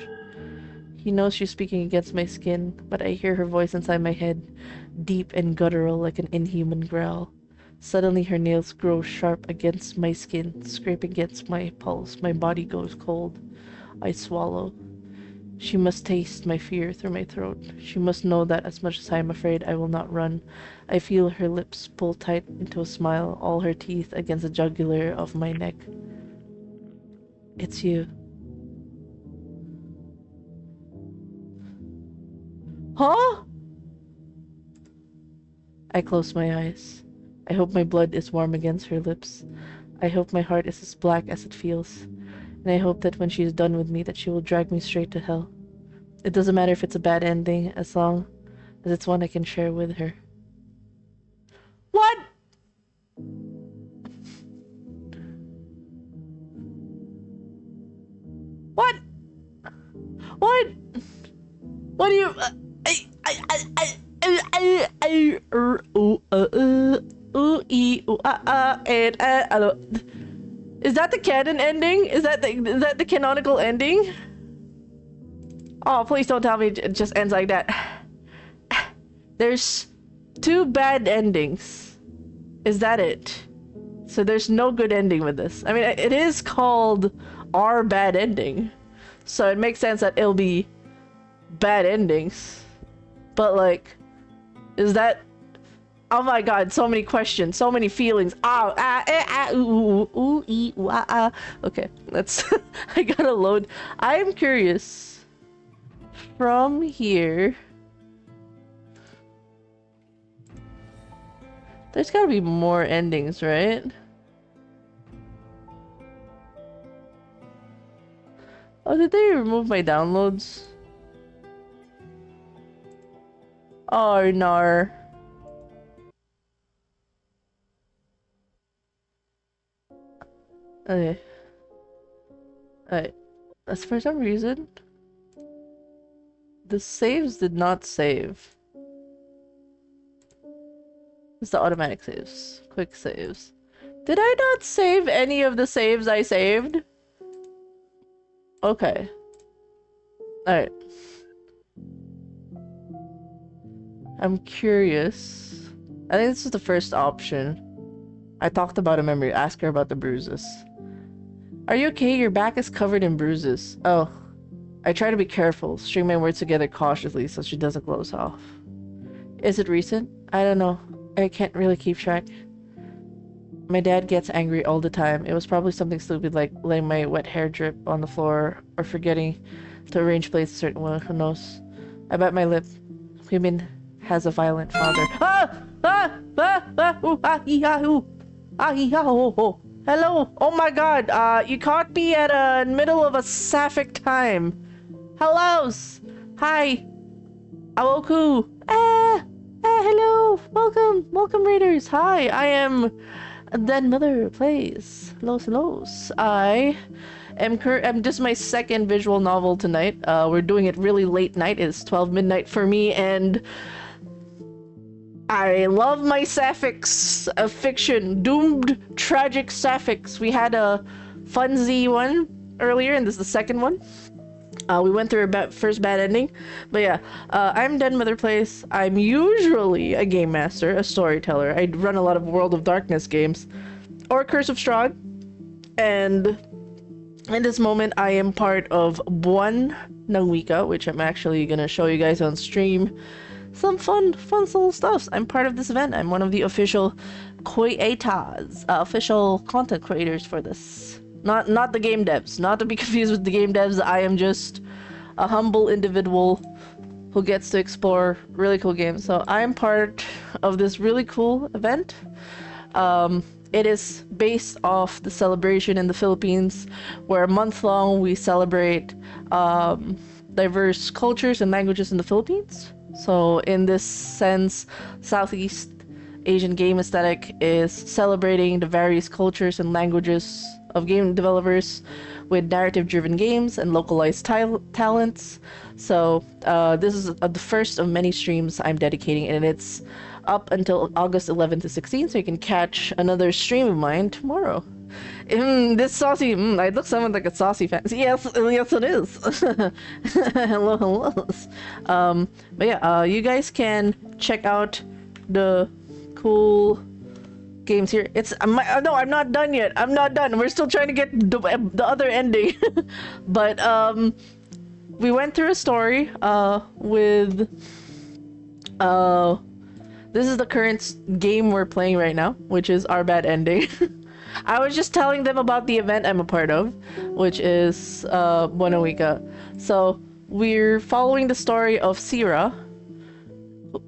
He knows she's speaking against my skin, but I hear her voice inside my head, deep and guttural like an inhuman growl. Suddenly her nails grow sharp against my skin, scraping against my pulse. My body goes cold. I swallow. She must taste my fear through my throat. She must know that as much as I am afraid, I will not run. I feel her lips pull tight into a smile, all her teeth against the jugular of my neck. It's you. Huh? I close my eyes. I hope my blood is warm against her lips. I hope my heart is as black as it feels. And I hope that when she is done with me, that she will drag me straight to hell. It doesn't matter if it's a bad ending, as long as it's one I can share with her. What? What? What? What do you... Is that the canon ending? Is that the canonical ending? Oh, please don't tell me it just ends like that. There's 2 bad endings. Is that it? So there's no good ending with this. I mean, it is called Our Bad Ending, so it makes sense that it'll be bad endings. But like, is that... Oh my god, so many questions, so many feelings. Okay, let's... I gotta load. I'm curious. From here... There's gotta be more endings, right? Oh, did they remove my downloads? Oh, no. Okay. Alright. That's for some reason. The saves did not save. It's the automatic saves. Quick saves. Did I not save any of the saves I saved? Okay. Alright. I'm curious. I think this is the first option. I talked about a memory. Ask her about the bruises. Are you okay? Your back is covered in bruises. Oh. I try to be careful. String my words together cautiously so she doesn't close off. Is it recent? I don't know. I can't really keep track. My dad gets angry all the time. It was probably something stupid like letting my wet hair drip on the floor or forgetting to arrange plates a certain way. Who knows? I bite my lip. Women has a violent father. Hello. Oh my god. You caught me at a middle of a sapphic time. Hellos. Hi. Awoku. Hello. Welcome readers. Hi. I am Then Mother Plays. Los. I am this is my second visual novel tonight. We're doing it really late night. It's 12 midnight for me, and I love my sapphics of fiction. Doomed, tragic sapphics. We had a funsy one earlier, and this is the second one. We went through a first bad ending. But yeah, I'm Dead Mother Place. I'm usually a game master, a storyteller. I run a lot of World of Darkness games. Or Curse of Strahd. And in this moment, I am part of Buwan ng Wika, which I'm actually gonna show you guys on stream. Some fun little stuff. I'm part of this event. I'm one of the official creators, official content creators for this Not the game devs. Not to be confused with the game devs. I am just a humble individual who gets to explore really cool games. So I'm part of this really cool event. It is based off the celebration in the Philippines, where a month long we celebrate diverse cultures and languages in the Philippines. So in this sense, Southeast Asian game aesthetic is celebrating the various cultures and languages of game developers with narrative-driven games and localized talents. So this is the first of many streams I'm dedicating, and it's up until August 11th to 16th, so you can catch another stream of mine tomorrow. This saucy, I look something like a saucy fan. Yes, yes it is. Hello, hello. But yeah, you guys can check out the cool games here. No, I'm not done yet. I'm not done. We're still trying to get the other ending. But we went through a story with this is the current game we're playing right now, which is Our Bad Ending. I was just telling them about the event I'm a part of, which is Buena Wika. So we're following the story of Sira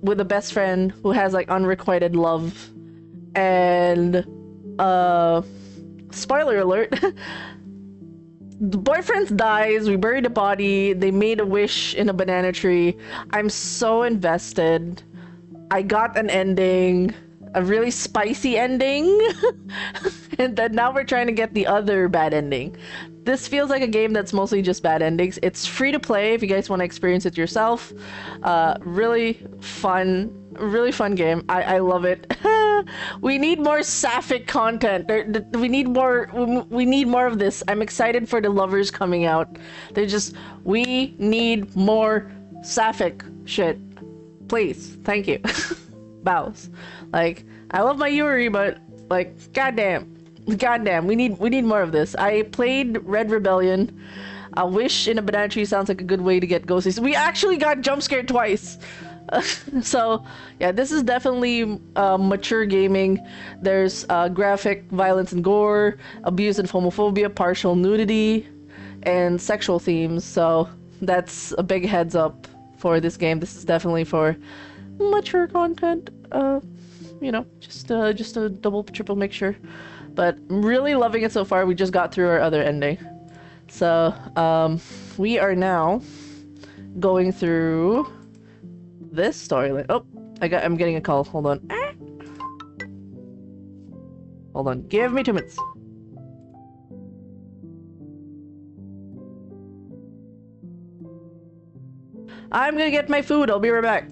with a best friend who has like unrequited love, and spoiler alert, the boyfriend dies, we bury the body, they made a wish in a banana tree. I'm so invested. I got an ending, a really spicy ending, and then now we're trying to get the other bad ending. This feels like a game that's mostly just bad endings. It's free to play if you guys want to experience it yourself. Really fun game. I love it. We need more sapphic content. We need more of this. I'm excited for the lovers coming out. We need more sapphic shit. Please, thank you. Bows. Like, I love my Yuri, but like, goddamn, we need more of this. I played Red Rebellion. A wish in a banana tree sounds like a good way to get ghosties. We actually got jump scared twice. So yeah, this is definitely mature gaming. There's graphic violence and gore, abuse and homophobia, partial nudity, and sexual themes. So that's a big heads up for this game. This is definitely for mature content. You know, just a double, triple mixture. But I'm really loving it so far. We just got through our other ending. So we are now going through this storyline. Oh, I'm getting a call. Hold on. Hold on. Give me 2 minutes. I'm gonna get my food. I'll be right back.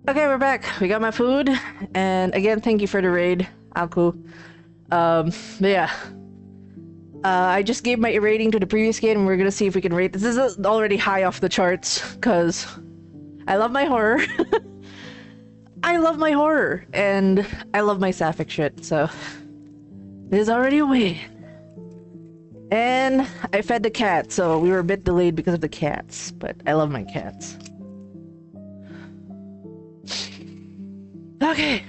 Okay, we're back. We got my food, and again, thank you for the raid, Aku. But yeah, I just gave my rating to the previous game, and we're gonna see if we can rate this. This is already high off the charts, because I love my horror. I love my horror, and I love my sapphic shit, so this is already a win. And I fed the cat, so we were a bit delayed because of the cats, but I love my cats. Okay.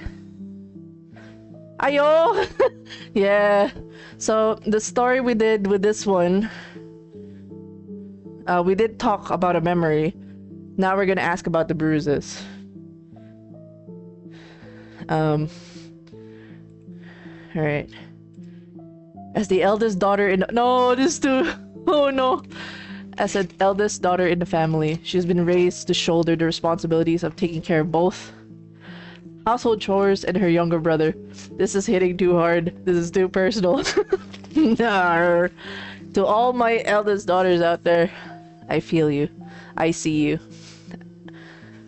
Ayo! Yeah. So, the story we did with this one, we did talk about a memory. Now we're gonna ask about the bruises. Alright. As the eldest daughter in- No, this too! Oh no! As an eldest daughter in the family, she's been raised to shoulder the responsibilities of taking care of both household chores and her younger brother. This is hitting too hard. This is too personal. Narr. To all my eldest daughters out there, I feel you. I see you.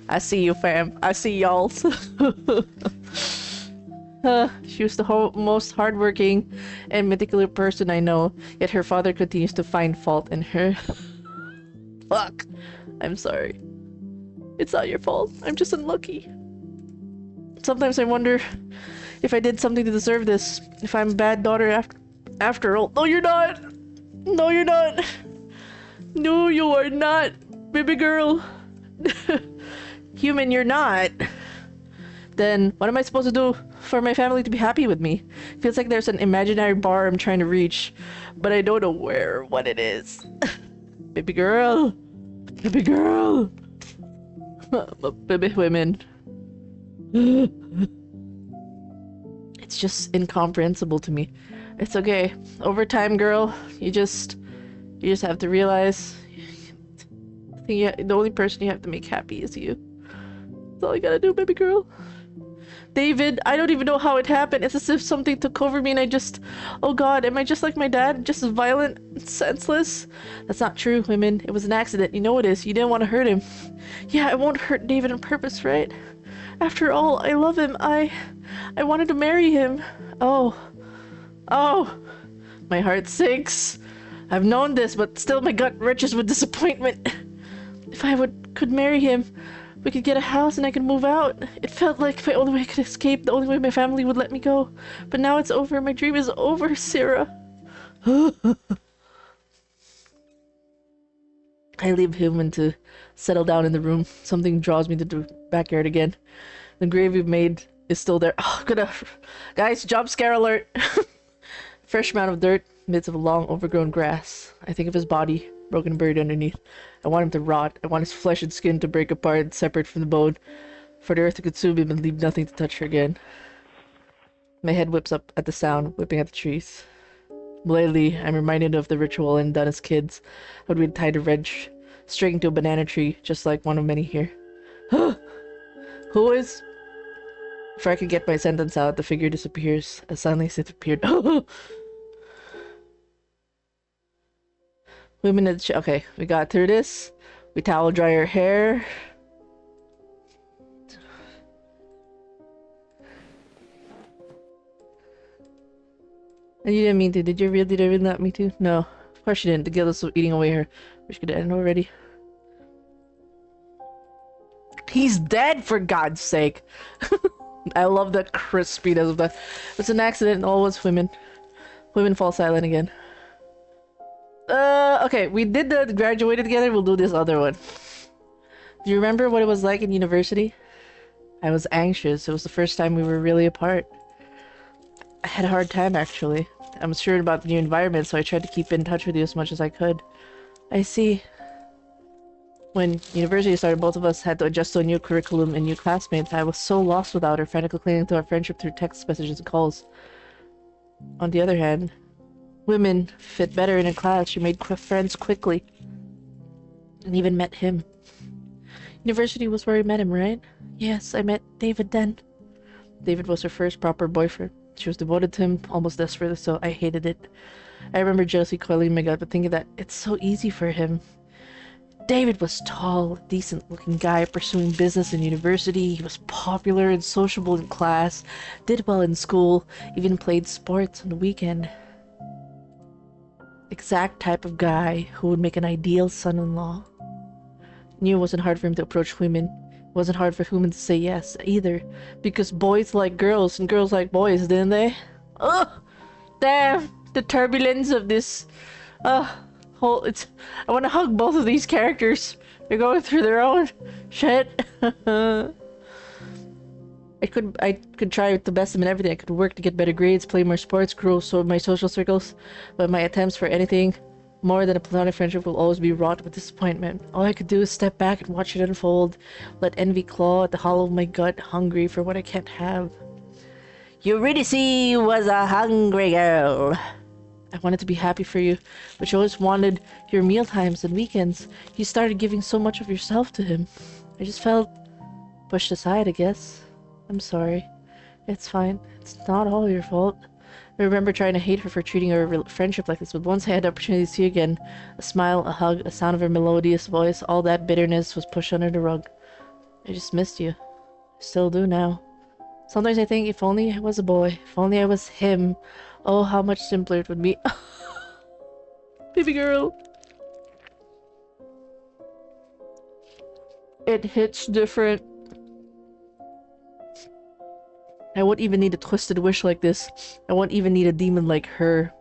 I see you, fam. I see y'all. She was the most hardworking and meticulous person I know, yet her father continues to find fault in her. Fuck. I'm sorry. It's not your fault. I'm just unlucky. Sometimes I wonder if I did something to deserve this. If I'm a bad daughter after all. No, you're not! No, you're not! No, you are not! Baby girl! Human, you're not! Then, what am I supposed to do for my family to be happy with me? Feels like there's an imaginary bar I'm trying to reach, but I don't know where or what it is. Baby girl! Baby girl! Baby women. It's just incomprehensible to me. It's okay. Over time, girl, you just have to realize the only person you have to make happy is you. That's all you gotta do, baby girl. David, I don't even know how it happened. It's as if something took over me and I just... Oh god, am I just like my dad? Just as violent and senseless? That's not true, women. It was an accident. You know it is. You didn't want to hurt him. Yeah, I won't hurt David on purpose, right? After all, I love him. I wanted to marry him. Oh. Oh. My heart sinks. I've known this, but still my gut wrenches with disappointment. If I could marry him, we could get a house and I could move out. It felt like the only way I could escape, the only way my family would let me go. But now it's over. My dream is over, Sarah. I leave him to settle down in the room. Something draws me to the backyard again. The grave we've made is still there. Oh, guys, jump scare alert! Fresh mound of dirt, midst of long overgrown grass. I think of his body, broken and buried underneath. I want him to rot. I want his flesh and skin to break apart, separate from the bone, for the earth to consume him and leave nothing to touch her again. My head whips up at the sound, whipping at the trees. Lately, I'm reminded of the ritual and done as kids, when we'd tied a red string to a banana tree, just like one of many here. Who is? Before I could get my sentence out, the figure disappears, as suddenly as it appeared. Women in the okay, we got through this. We towel dry her hair. And you didn't mean to, did you really? Did I really not mean to? No, of course you didn't. The guild is eating away her. Wish could end already. He's dead, for God's sake. I love the crispiness of that. It's an accident and all was women. Women fall silent again. Okay, we did the graduated together, we'll do this other one. Do you remember what it was like in university? I was anxious. It was the first time we were really apart. I had a hard time, actually. I was sure about the new environment, so I tried to keep in touch with you as much as I could. I see. When university started, both of us had to adjust to a new curriculum and new classmates. I was so lost without her, frantically clinging to our friendship through text messages and calls. On the other hand, women fit better in a class. She made friends quickly. And even met him. University was where I met him, right? Yes, I met David then. David was her first proper boyfriend. She was devoted to him, almost desperate, so I hated it. I remember jealousy coiling my gut, but thinking that it's so easy for him. David was tall, decent-looking guy pursuing business in university. He was popular and sociable in class, did well in school, even played sports on the weekend. Exact type of guy who would make an ideal son-in-law. Knew it wasn't hard for him to approach women. It wasn't hard for women to say yes either. Because boys like girls and girls like boys, didn't they? Ugh! Damn! The turbulence of this whole I wanna hug both of these characters. They're going through their own shit. I could try with the best of them and everything. I could work to get better grades, play more sports, grow my social circles, but my attempts for anything more than a platonic friendship will always be wrought with disappointment. All I could do is step back and watch it unfold, let envy claw at the hollow of my gut, hungry for what I can't have. Eurydice was a hungry girl. I wanted to be happy for you, but you always wanted your meal times and weekends. You started giving so much of yourself to him. I just felt pushed aside, I guess. I'm sorry. It's fine. It's not all your fault. I remember trying to hate her for treating our friendship like this, but once I had the opportunity to see you again, a smile, a hug, a sound of her melodious voice, all that bitterness was pushed under the rug. I just missed you. I still do now. Sometimes I think if only I was a boy, if only I was him, oh, how much simpler it would be. Baby girl. It hits different. I won't even need a twisted wish like this. I won't even need a demon like her.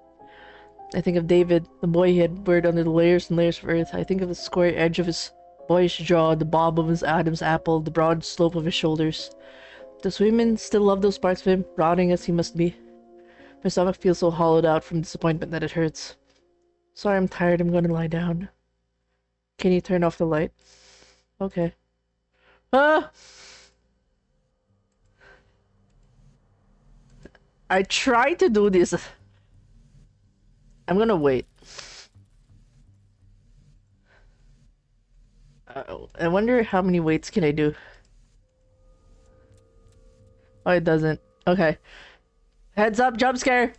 I think of David, the boy he had buried under the layers and layers of earth. I think of the square edge of his boyish jaw, the bob of his Adam's apple, the broad slope of his shoulders. Does women still love those parts of him, rotting as he must be? My stomach feels so hollowed out from disappointment that it hurts. Sorry, I'm tired. I'm gonna lie down. Can you turn off the light? Okay. Ah! I tried to do this. I'm gonna wait. I wonder how many waits can I do. Oh, it doesn't. Okay. Heads up, jump scare.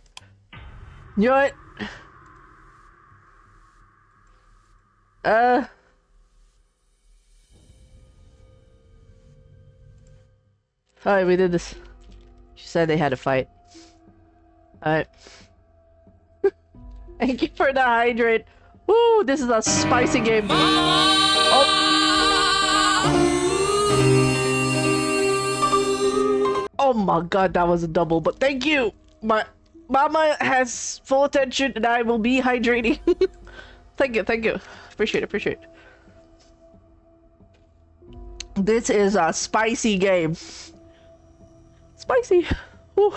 Knew it. Alright, we did this. She said they had a fight. Alright. Thank you for the hydrate. Woo, this is a spicy game. Oh my god, that was a double, but thank you! My mama has full attention and I will be hydrating. Thank you, thank you. Appreciate it, appreciate it. This is a spicy game. Spicy. Whew.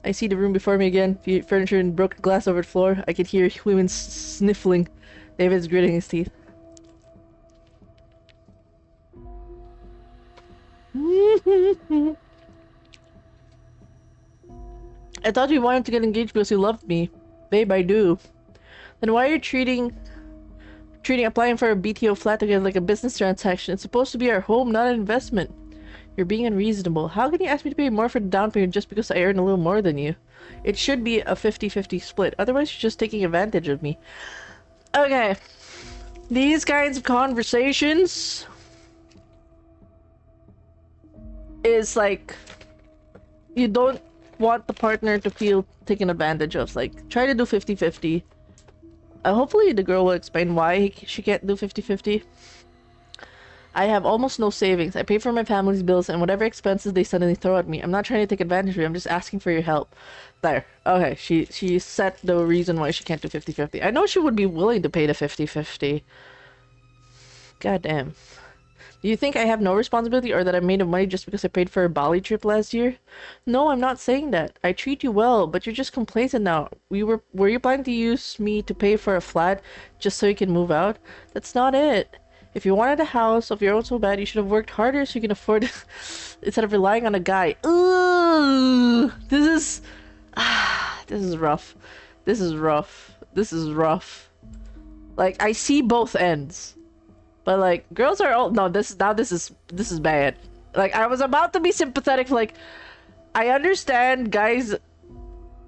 I see the room before me again. Furniture and broken glass over the floor. I can hear women sniffling. David's gritting his teeth. I thought you wanted to get engaged because you loved me. Babe, I do. Then why are you treating applying for a BTO flat together like a business transaction? It's supposed to be our home, not an investment. You're being unreasonable. How can you ask me to pay more for the down payment just because I earn a little more than you? It should be a 50-50 split. Otherwise, you're just taking advantage of me. Okay. These kinds of conversations is like you don't want the partner to feel taken advantage of. Like, try to do 50-50. Hopefully the girl will explain why she can't do 50-50. I have almost no savings. I pay for my family's bills and whatever expenses they suddenly throw at me. I'm not trying to take advantage of you. I'm just asking for your help. There. Okay, she set the reason why she can't do 50-50. I know she would be willing to pay the 50-50. God damn. Do you think I have no responsibility or that I made of money just because I paid for a Bali trip last year? No, I'm not saying that. I treat you well, but you're just complacent now. Were you planning to use me to pay for a flat just so you can move out? That's not it. If you wanted a house of your own so bad, you should have worked harder so you can afford it instead of relying on a guy. Ooh, this is rough. This is rough. This is rough. Like, I see both ends. But like, girls are all this is bad. Like, I was about to be sympathetic, like, I understand guys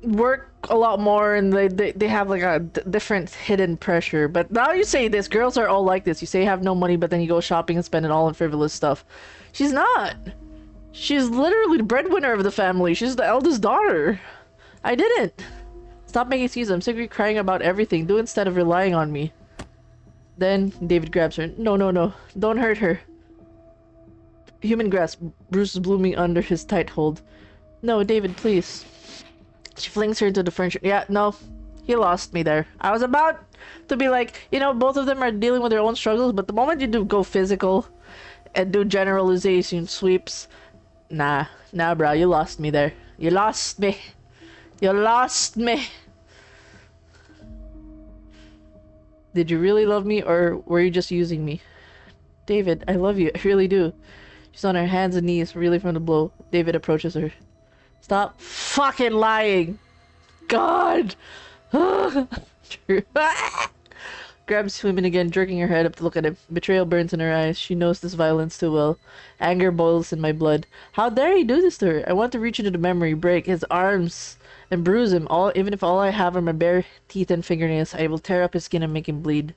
work a lot more and they have like a different hidden pressure, but now you say this, girls are all like this. You say you have no money, but then you go shopping and spend it all on frivolous stuff. She's not. She's literally the breadwinner of the family. She's the eldest daughter. I didn't. Stop making excuses. I'm sick of you crying about everything. Do instead of relying on me. Then David grabs her. No, no, no. Don't hurt her. Human grasp. Bruce is blooming under his tight hold. No, David, please. She flings her into the furniture. Yeah, no. He lost me there. I was about to be like, you know, both of them are dealing with their own struggles, but the moment you do go physical and do generalization sweeps, nah, bro, you lost me there. You lost me. You lost me. Did you really love me, or were you just using me? David, I love you. I really do. She's on her hands and knees, reeling from the blow. David approaches her. Stop fucking lying. God. True. Grabs women again, jerking her head up to look at him. Betrayal burns in her eyes. She knows this violence too well. Anger boils in my blood. How dare he do this to her? I want to reach into the memory, break his arms, and bruise him. Even if all I have are my bare teeth and fingernails, I will tear up his skin and make him bleed.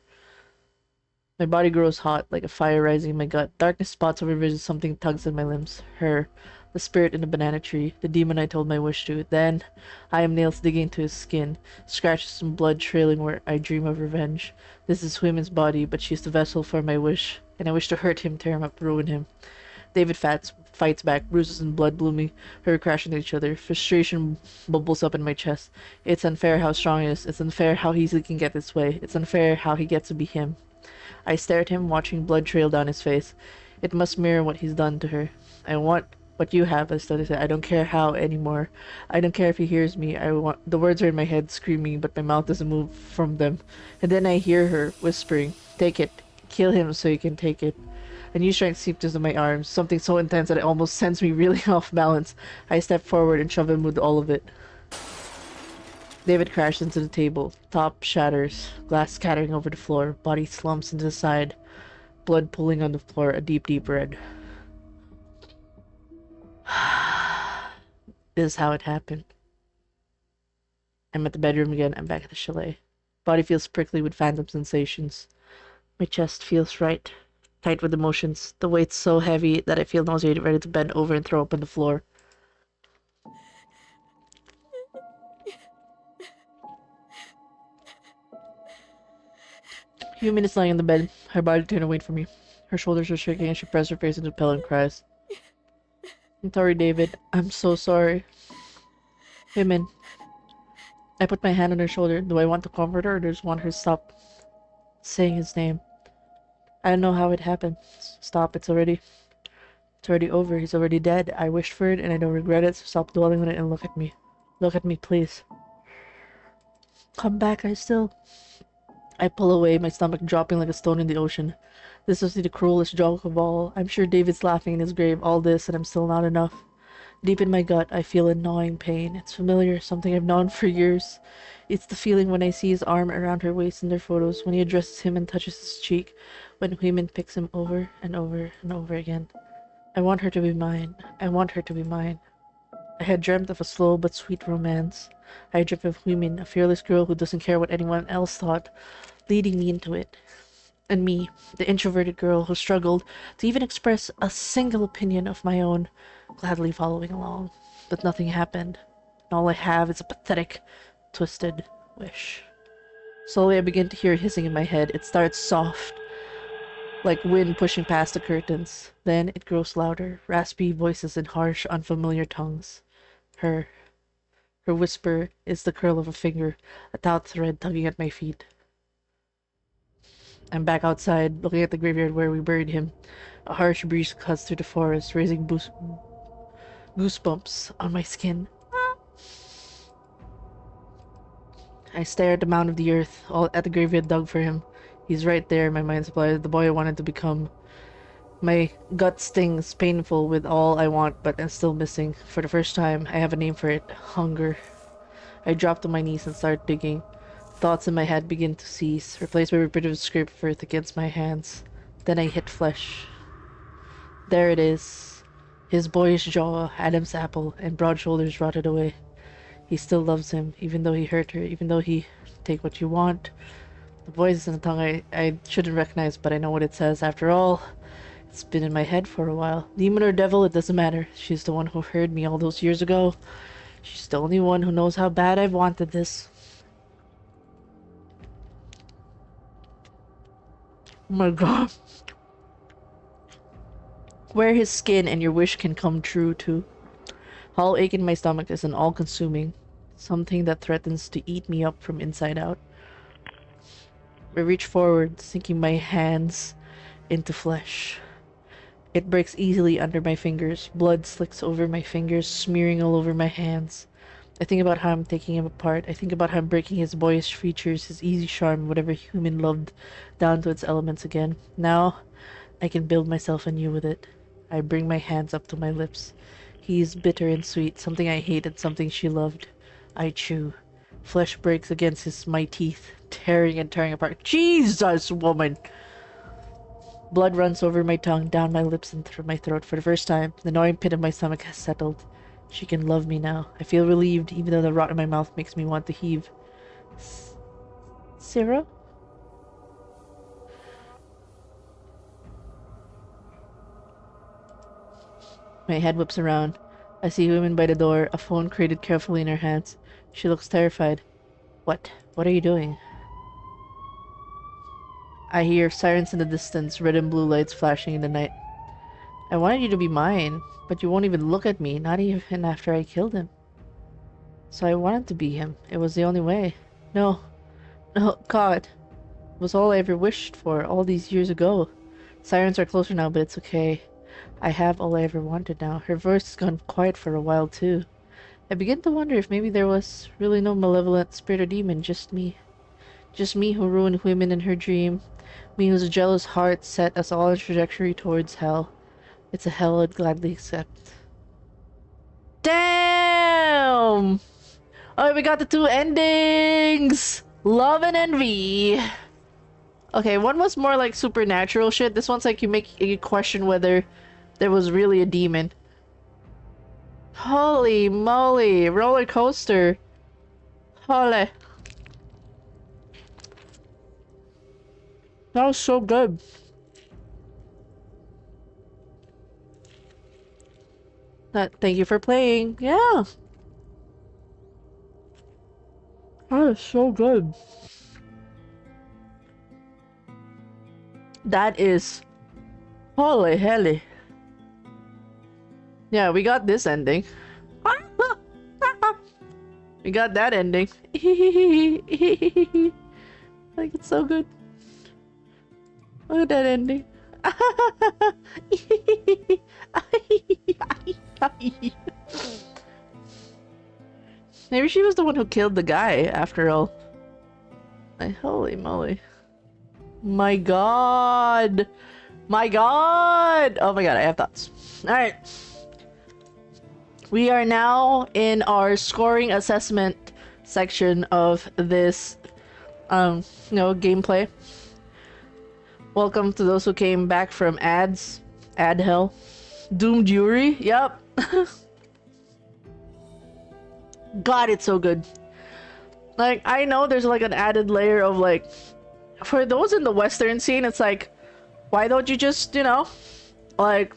My body grows hot, like a fire rising in my gut. Darkness spots over vision. Something tugs at my limbs. Her. The spirit in the banana tree, the demon I told my wish to. Then, I am nails digging into his skin, scratches and blood trailing where I dream of revenge. This is women's body, but she's the vessel for my wish, and I wish to hurt him, tear him up, ruin him. David fights back, bruises and blood blooming, her crashing into each other. Frustration bubbles up in my chest. It's unfair how strong he is. It's unfair how easily he can get this way. It's unfair how he gets to be him. I stare at him, watching blood trail down his face. It must mirror what he's done to her. I want what you have, as Study said. I don't care how anymore. I don't care if he hears me. The words are in my head screaming, but my mouth doesn't move from them. And then I hear her whispering, take it. Kill him so you can take it. A new strength seeped into my arms, something so intense that it almost sends me reeling off balance. I step forward and shove him with all of it. David crashes into the table. Top shatters, glass scattering over the floor, body slumps into the side, blood pooling on the floor, a deep, deep red. This is how it happened. I'm at the bedroom again. I'm back at the chalet. Body feels prickly with phantom sensations. My chest feels right, tight with emotions. The weight's so heavy that I feel nauseated, ready to bend over and throw up on the floor. Human is lying on the bed, her body turned away from me. Her shoulders are shaking and she presses her face into the pillow and cries. I'm sorry, David. I'm so sorry. Human. I put my hand on her shoulder. Do I want to comfort her or just want her to stop saying his name? I don't know how it happened. Stop, it's already over. He's already dead. I wished for it and I don't regret it, so stop dwelling on it and look at me. Look at me, please. Come back, I pull away, my stomach dropping like a stone in the ocean. This was the cruelest joke of all. I'm sure David's laughing in his grave, all this, and I'm still not enough. Deep in my gut, I feel a gnawing pain. It's familiar, something I've known for years. It's the feeling when I see his arm around her waist in their photos, when he addresses him and touches his cheek, when Huimin picks him over and over and over again. I want her to be mine. I want her to be mine. I had dreamt of a slow but sweet romance. I dreamt of Huimin, a fearless girl who doesn't care what anyone else thought, leading me into it. And me, the introverted girl who struggled to even express a single opinion of my own, gladly following along. But nothing happened, and all I have is a pathetic, twisted wish. Slowly I begin to hear hissing in my head. It starts soft, like wind pushing past the curtains. Then it grows louder, raspy voices in harsh, unfamiliar tongues. Her whisper is the curl of a finger, a taut thread tugging at my feet. I'm back outside, looking at the graveyard where we buried him. A harsh breeze cuts through the forest, raising goosebumps on my skin. I stare at the mound of the earth, all at the graveyard dug for him. He's right there, my mind supplies, the boy I wanted to become. My gut stings, painful with all I want, but I'm still missing. For the first time, I have a name for it. Hunger. I drop to my knees and start digging. Thoughts in my head begin to cease, replaced by repetitive scrape of earth against my hands. Then I hit flesh. There it is. His boyish jaw, Adam's apple, and broad shoulders rotted away. He still loves him, even though he hurt her, even though he... Take what you want. The voice in the tongue I shouldn't recognize, but I know what it says. After all, it's been in my head for a while. Demon or devil, it doesn't matter. She's the one who heard me all those years ago. She's the only one who knows how bad I've wanted this. my god. Wear his skin and your wish can come true too. All ache in my stomach is an all-consuming, something that threatens to eat me up from inside out. I reach forward, sinking my hands into flesh. It breaks easily under my fingers. Blood slicks over my fingers, smearing all over my hands. I think about how I'm taking him apart. I think about how I'm breaking his boyish features, his easy charm, whatever human loved, down to its elements again. Now, I can build myself anew with it. I bring my hands up to my lips. He is bitter and sweet, something I hated, something she loved. I chew. Flesh breaks against my teeth, tearing and tearing apart. Jesus, woman! Blood runs over my tongue, down my lips and through my throat. For the first time, the gnawing pit of my stomach has settled. She can love me now. I feel relieved, even though the rot in my mouth makes me want to heave. Sarah? My head whips around. I see a woman by the door, a phone crated carefully in her hands. She looks terrified. What? What are you doing? I hear sirens in the distance, red and blue lights flashing in the night. I wanted you to be mine, but you won't even look at me, not even after I killed him. So I wanted to be him. It was the only way. No. No, God. It was all I ever wished for, all these years ago. Sirens are closer now, but it's okay. I have all I ever wanted now. Her voice has gone quiet for a while, too. I begin to wonder if maybe there was really no malevolent spirit or demon, just me. Just me who ruined women in her dream. Me whose jealous heart set us all on a trajectory towards hell. It's a hell I'd gladly accept. Damn! Oh, we got the two endings! Love and envy. Okay, one was more like supernatural shit. This one's like you question whether there was really a demon. Holy moly, roller coaster. Holy. That was so good. Thank you for playing. Yeah. That is so good. That is... Holy helly. Yeah, we got this ending. We got that ending. Like, it's so good. Look at that ending. Maybe she was the one who killed the guy, after all. Like, holy moly. My god! My god! Oh my god, I have thoughts. Alright. We are now in our scoring assessment section of this, gameplay. Welcome to those who came back from ads. Ad hell. Doomed Yuri. Yep. God, it's so good. Like, I know there's like an added layer of like... For those in the Western scene, it's like... Why don't you just, like...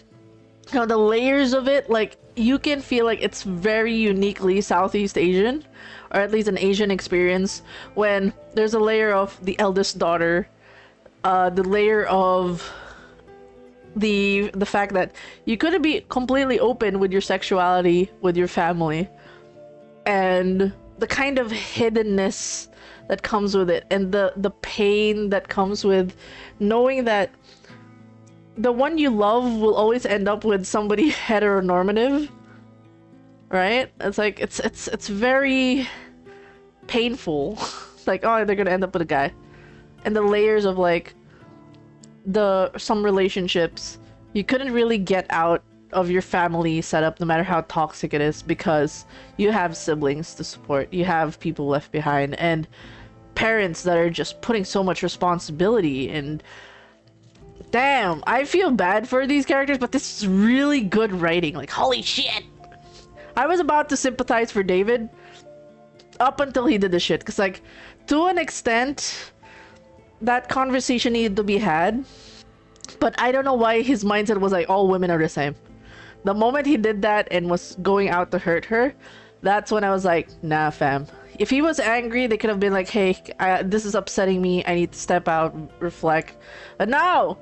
the layers of it, like, you can feel like it's very uniquely Southeast Asian. Or at least an Asian experience. When there's a layer of the eldest daughter... the layer of the fact that you couldn't be completely open with your sexuality with your family, and the kind of hiddenness that comes with it, and the pain that comes with knowing that the one you love will always end up with somebody heteronormative, right? It's like it's very painful. Like, oh, they're gonna end up with a guy. And the layers of like some relationships you couldn't really get out of your family setup, no matter how toxic it is, because you have siblings to support, you have people left behind, and parents that are just putting so much responsibility. And damn, I feel bad for these characters, but this is really good writing. Like, holy shit, I was about to sympathize for David up until he did the shit, because like, to an extent, that conversation needed to be had, but I don't know why his mindset was like, all women are the same. The moment he did that and was going out to hurt her, that's when I was like, nah fam, If he was angry, they could have been like, hey, this is upsetting me. I need to step out, reflect. But no!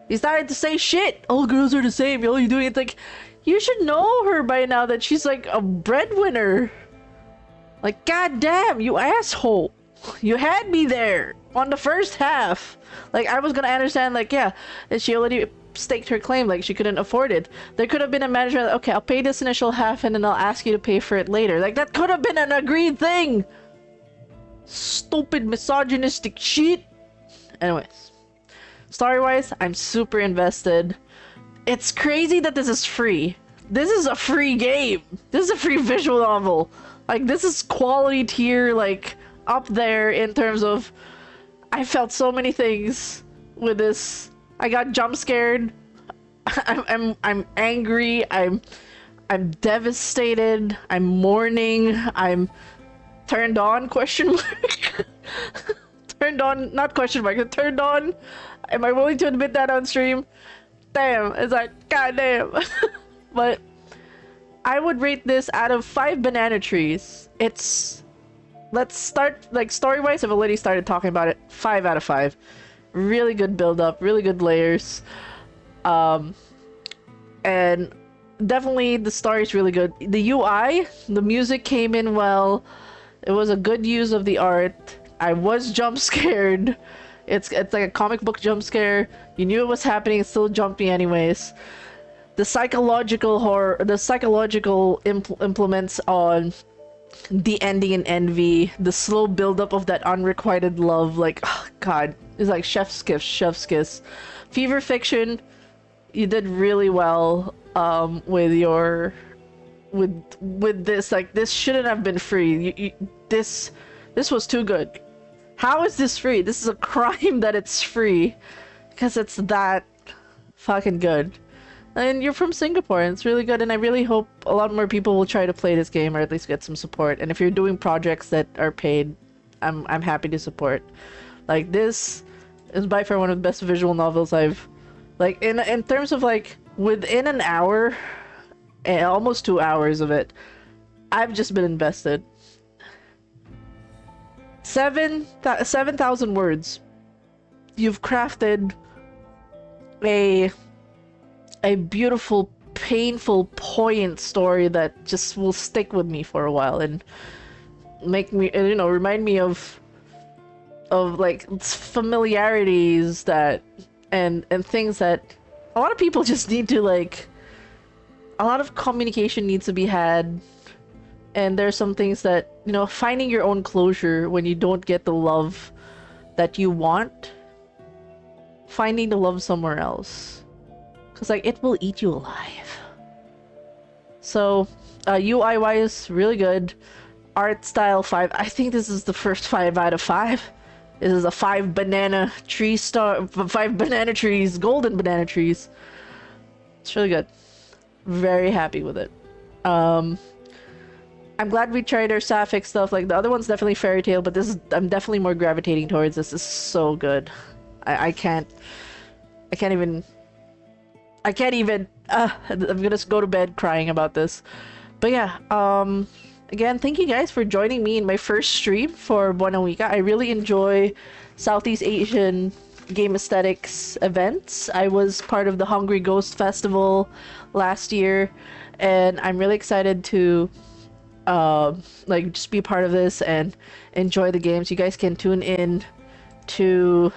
He started to say shit! All girls are the same. All you do is like, you should know her by now that she's like a breadwinner. Like, goddamn, you asshole. You had me there on the first half. Like, I was gonna understand, like, yeah, she already staked her claim, like, she couldn't afford it. There could have been a management, okay, I'll pay this initial half and then I'll ask you to pay for it later. Like, that could have been an agreed thing! Stupid misogynistic shit! Anyways. Story-wise, I'm super invested. It's crazy that this is free. This is a free game! This is a free visual novel! Like, this is quality tier, like, up there in terms of... I felt so many things with this. I got jump scared. I'm angry. I'm devastated. I'm mourning. I'm turned on, question mark. Turned on, not question mark, turned on. Am I willing to admit that on stream? Damn, it's like, goddamn. But I would rate this out of 5 banana trees. Let's start, like, story-wise, I've already started talking about it. 5 out of 5. Really good build-up, really good layers. And definitely the story's really good. The UI, the music came in well. It was a good use of the art. I was jump scared. It's like a comic book jump scare. You knew it was happening, it still jumped me anyways. The psychological horror, the psychological implements on the ending in Envy, the slow buildup of that unrequited love, like, oh god, it's like chef's kiss, chef's kiss. Fever Fiction, you did really well with your with this. Like, this shouldn't have been free. This was too good. How is this free? This is a crime that it's free because it's that fucking good. And you're from Singapore, and it's really good, and I really hope a lot more people will try to play this game, or at least get some support. And if you're doing projects that are paid, I'm happy to support. Like, this is by far one of the best visual novels I've... Like, in terms of, like, within an hour, almost 2 hours of it, I've just been invested. 7,000 words. You've crafted a beautiful, painful, poignant story that just will stick with me for a while and make me, you know, remind me of like familiarities that and things that a lot of people just need to, like, a lot of communication needs to be had, and there's some things that, you know, finding your own closure when you don't get the love that you want, finding the love somewhere else. Because, like, it will eat you alive. So, UI-wise, really good. Art style, 5. I think this is the first 5 out of 5. This is a 5 banana tree 5 banana trees, golden banana trees. It's really good. Very happy with it. I'm glad we tried our sapphic stuff. Like, the other one's definitely fairy tale, but this is, I'm definitely more gravitating towards this. This is so good. I can't even... I'm gonna go to bed crying about this. But yeah, again, thank you guys for joining me in my first stream for Buena Wika. I really enjoy Southeast Asian game aesthetics events. I was part of the Hungry Ghost Festival last year, and I'm really excited to like, just be part of this and enjoy the games. You guys can tune in to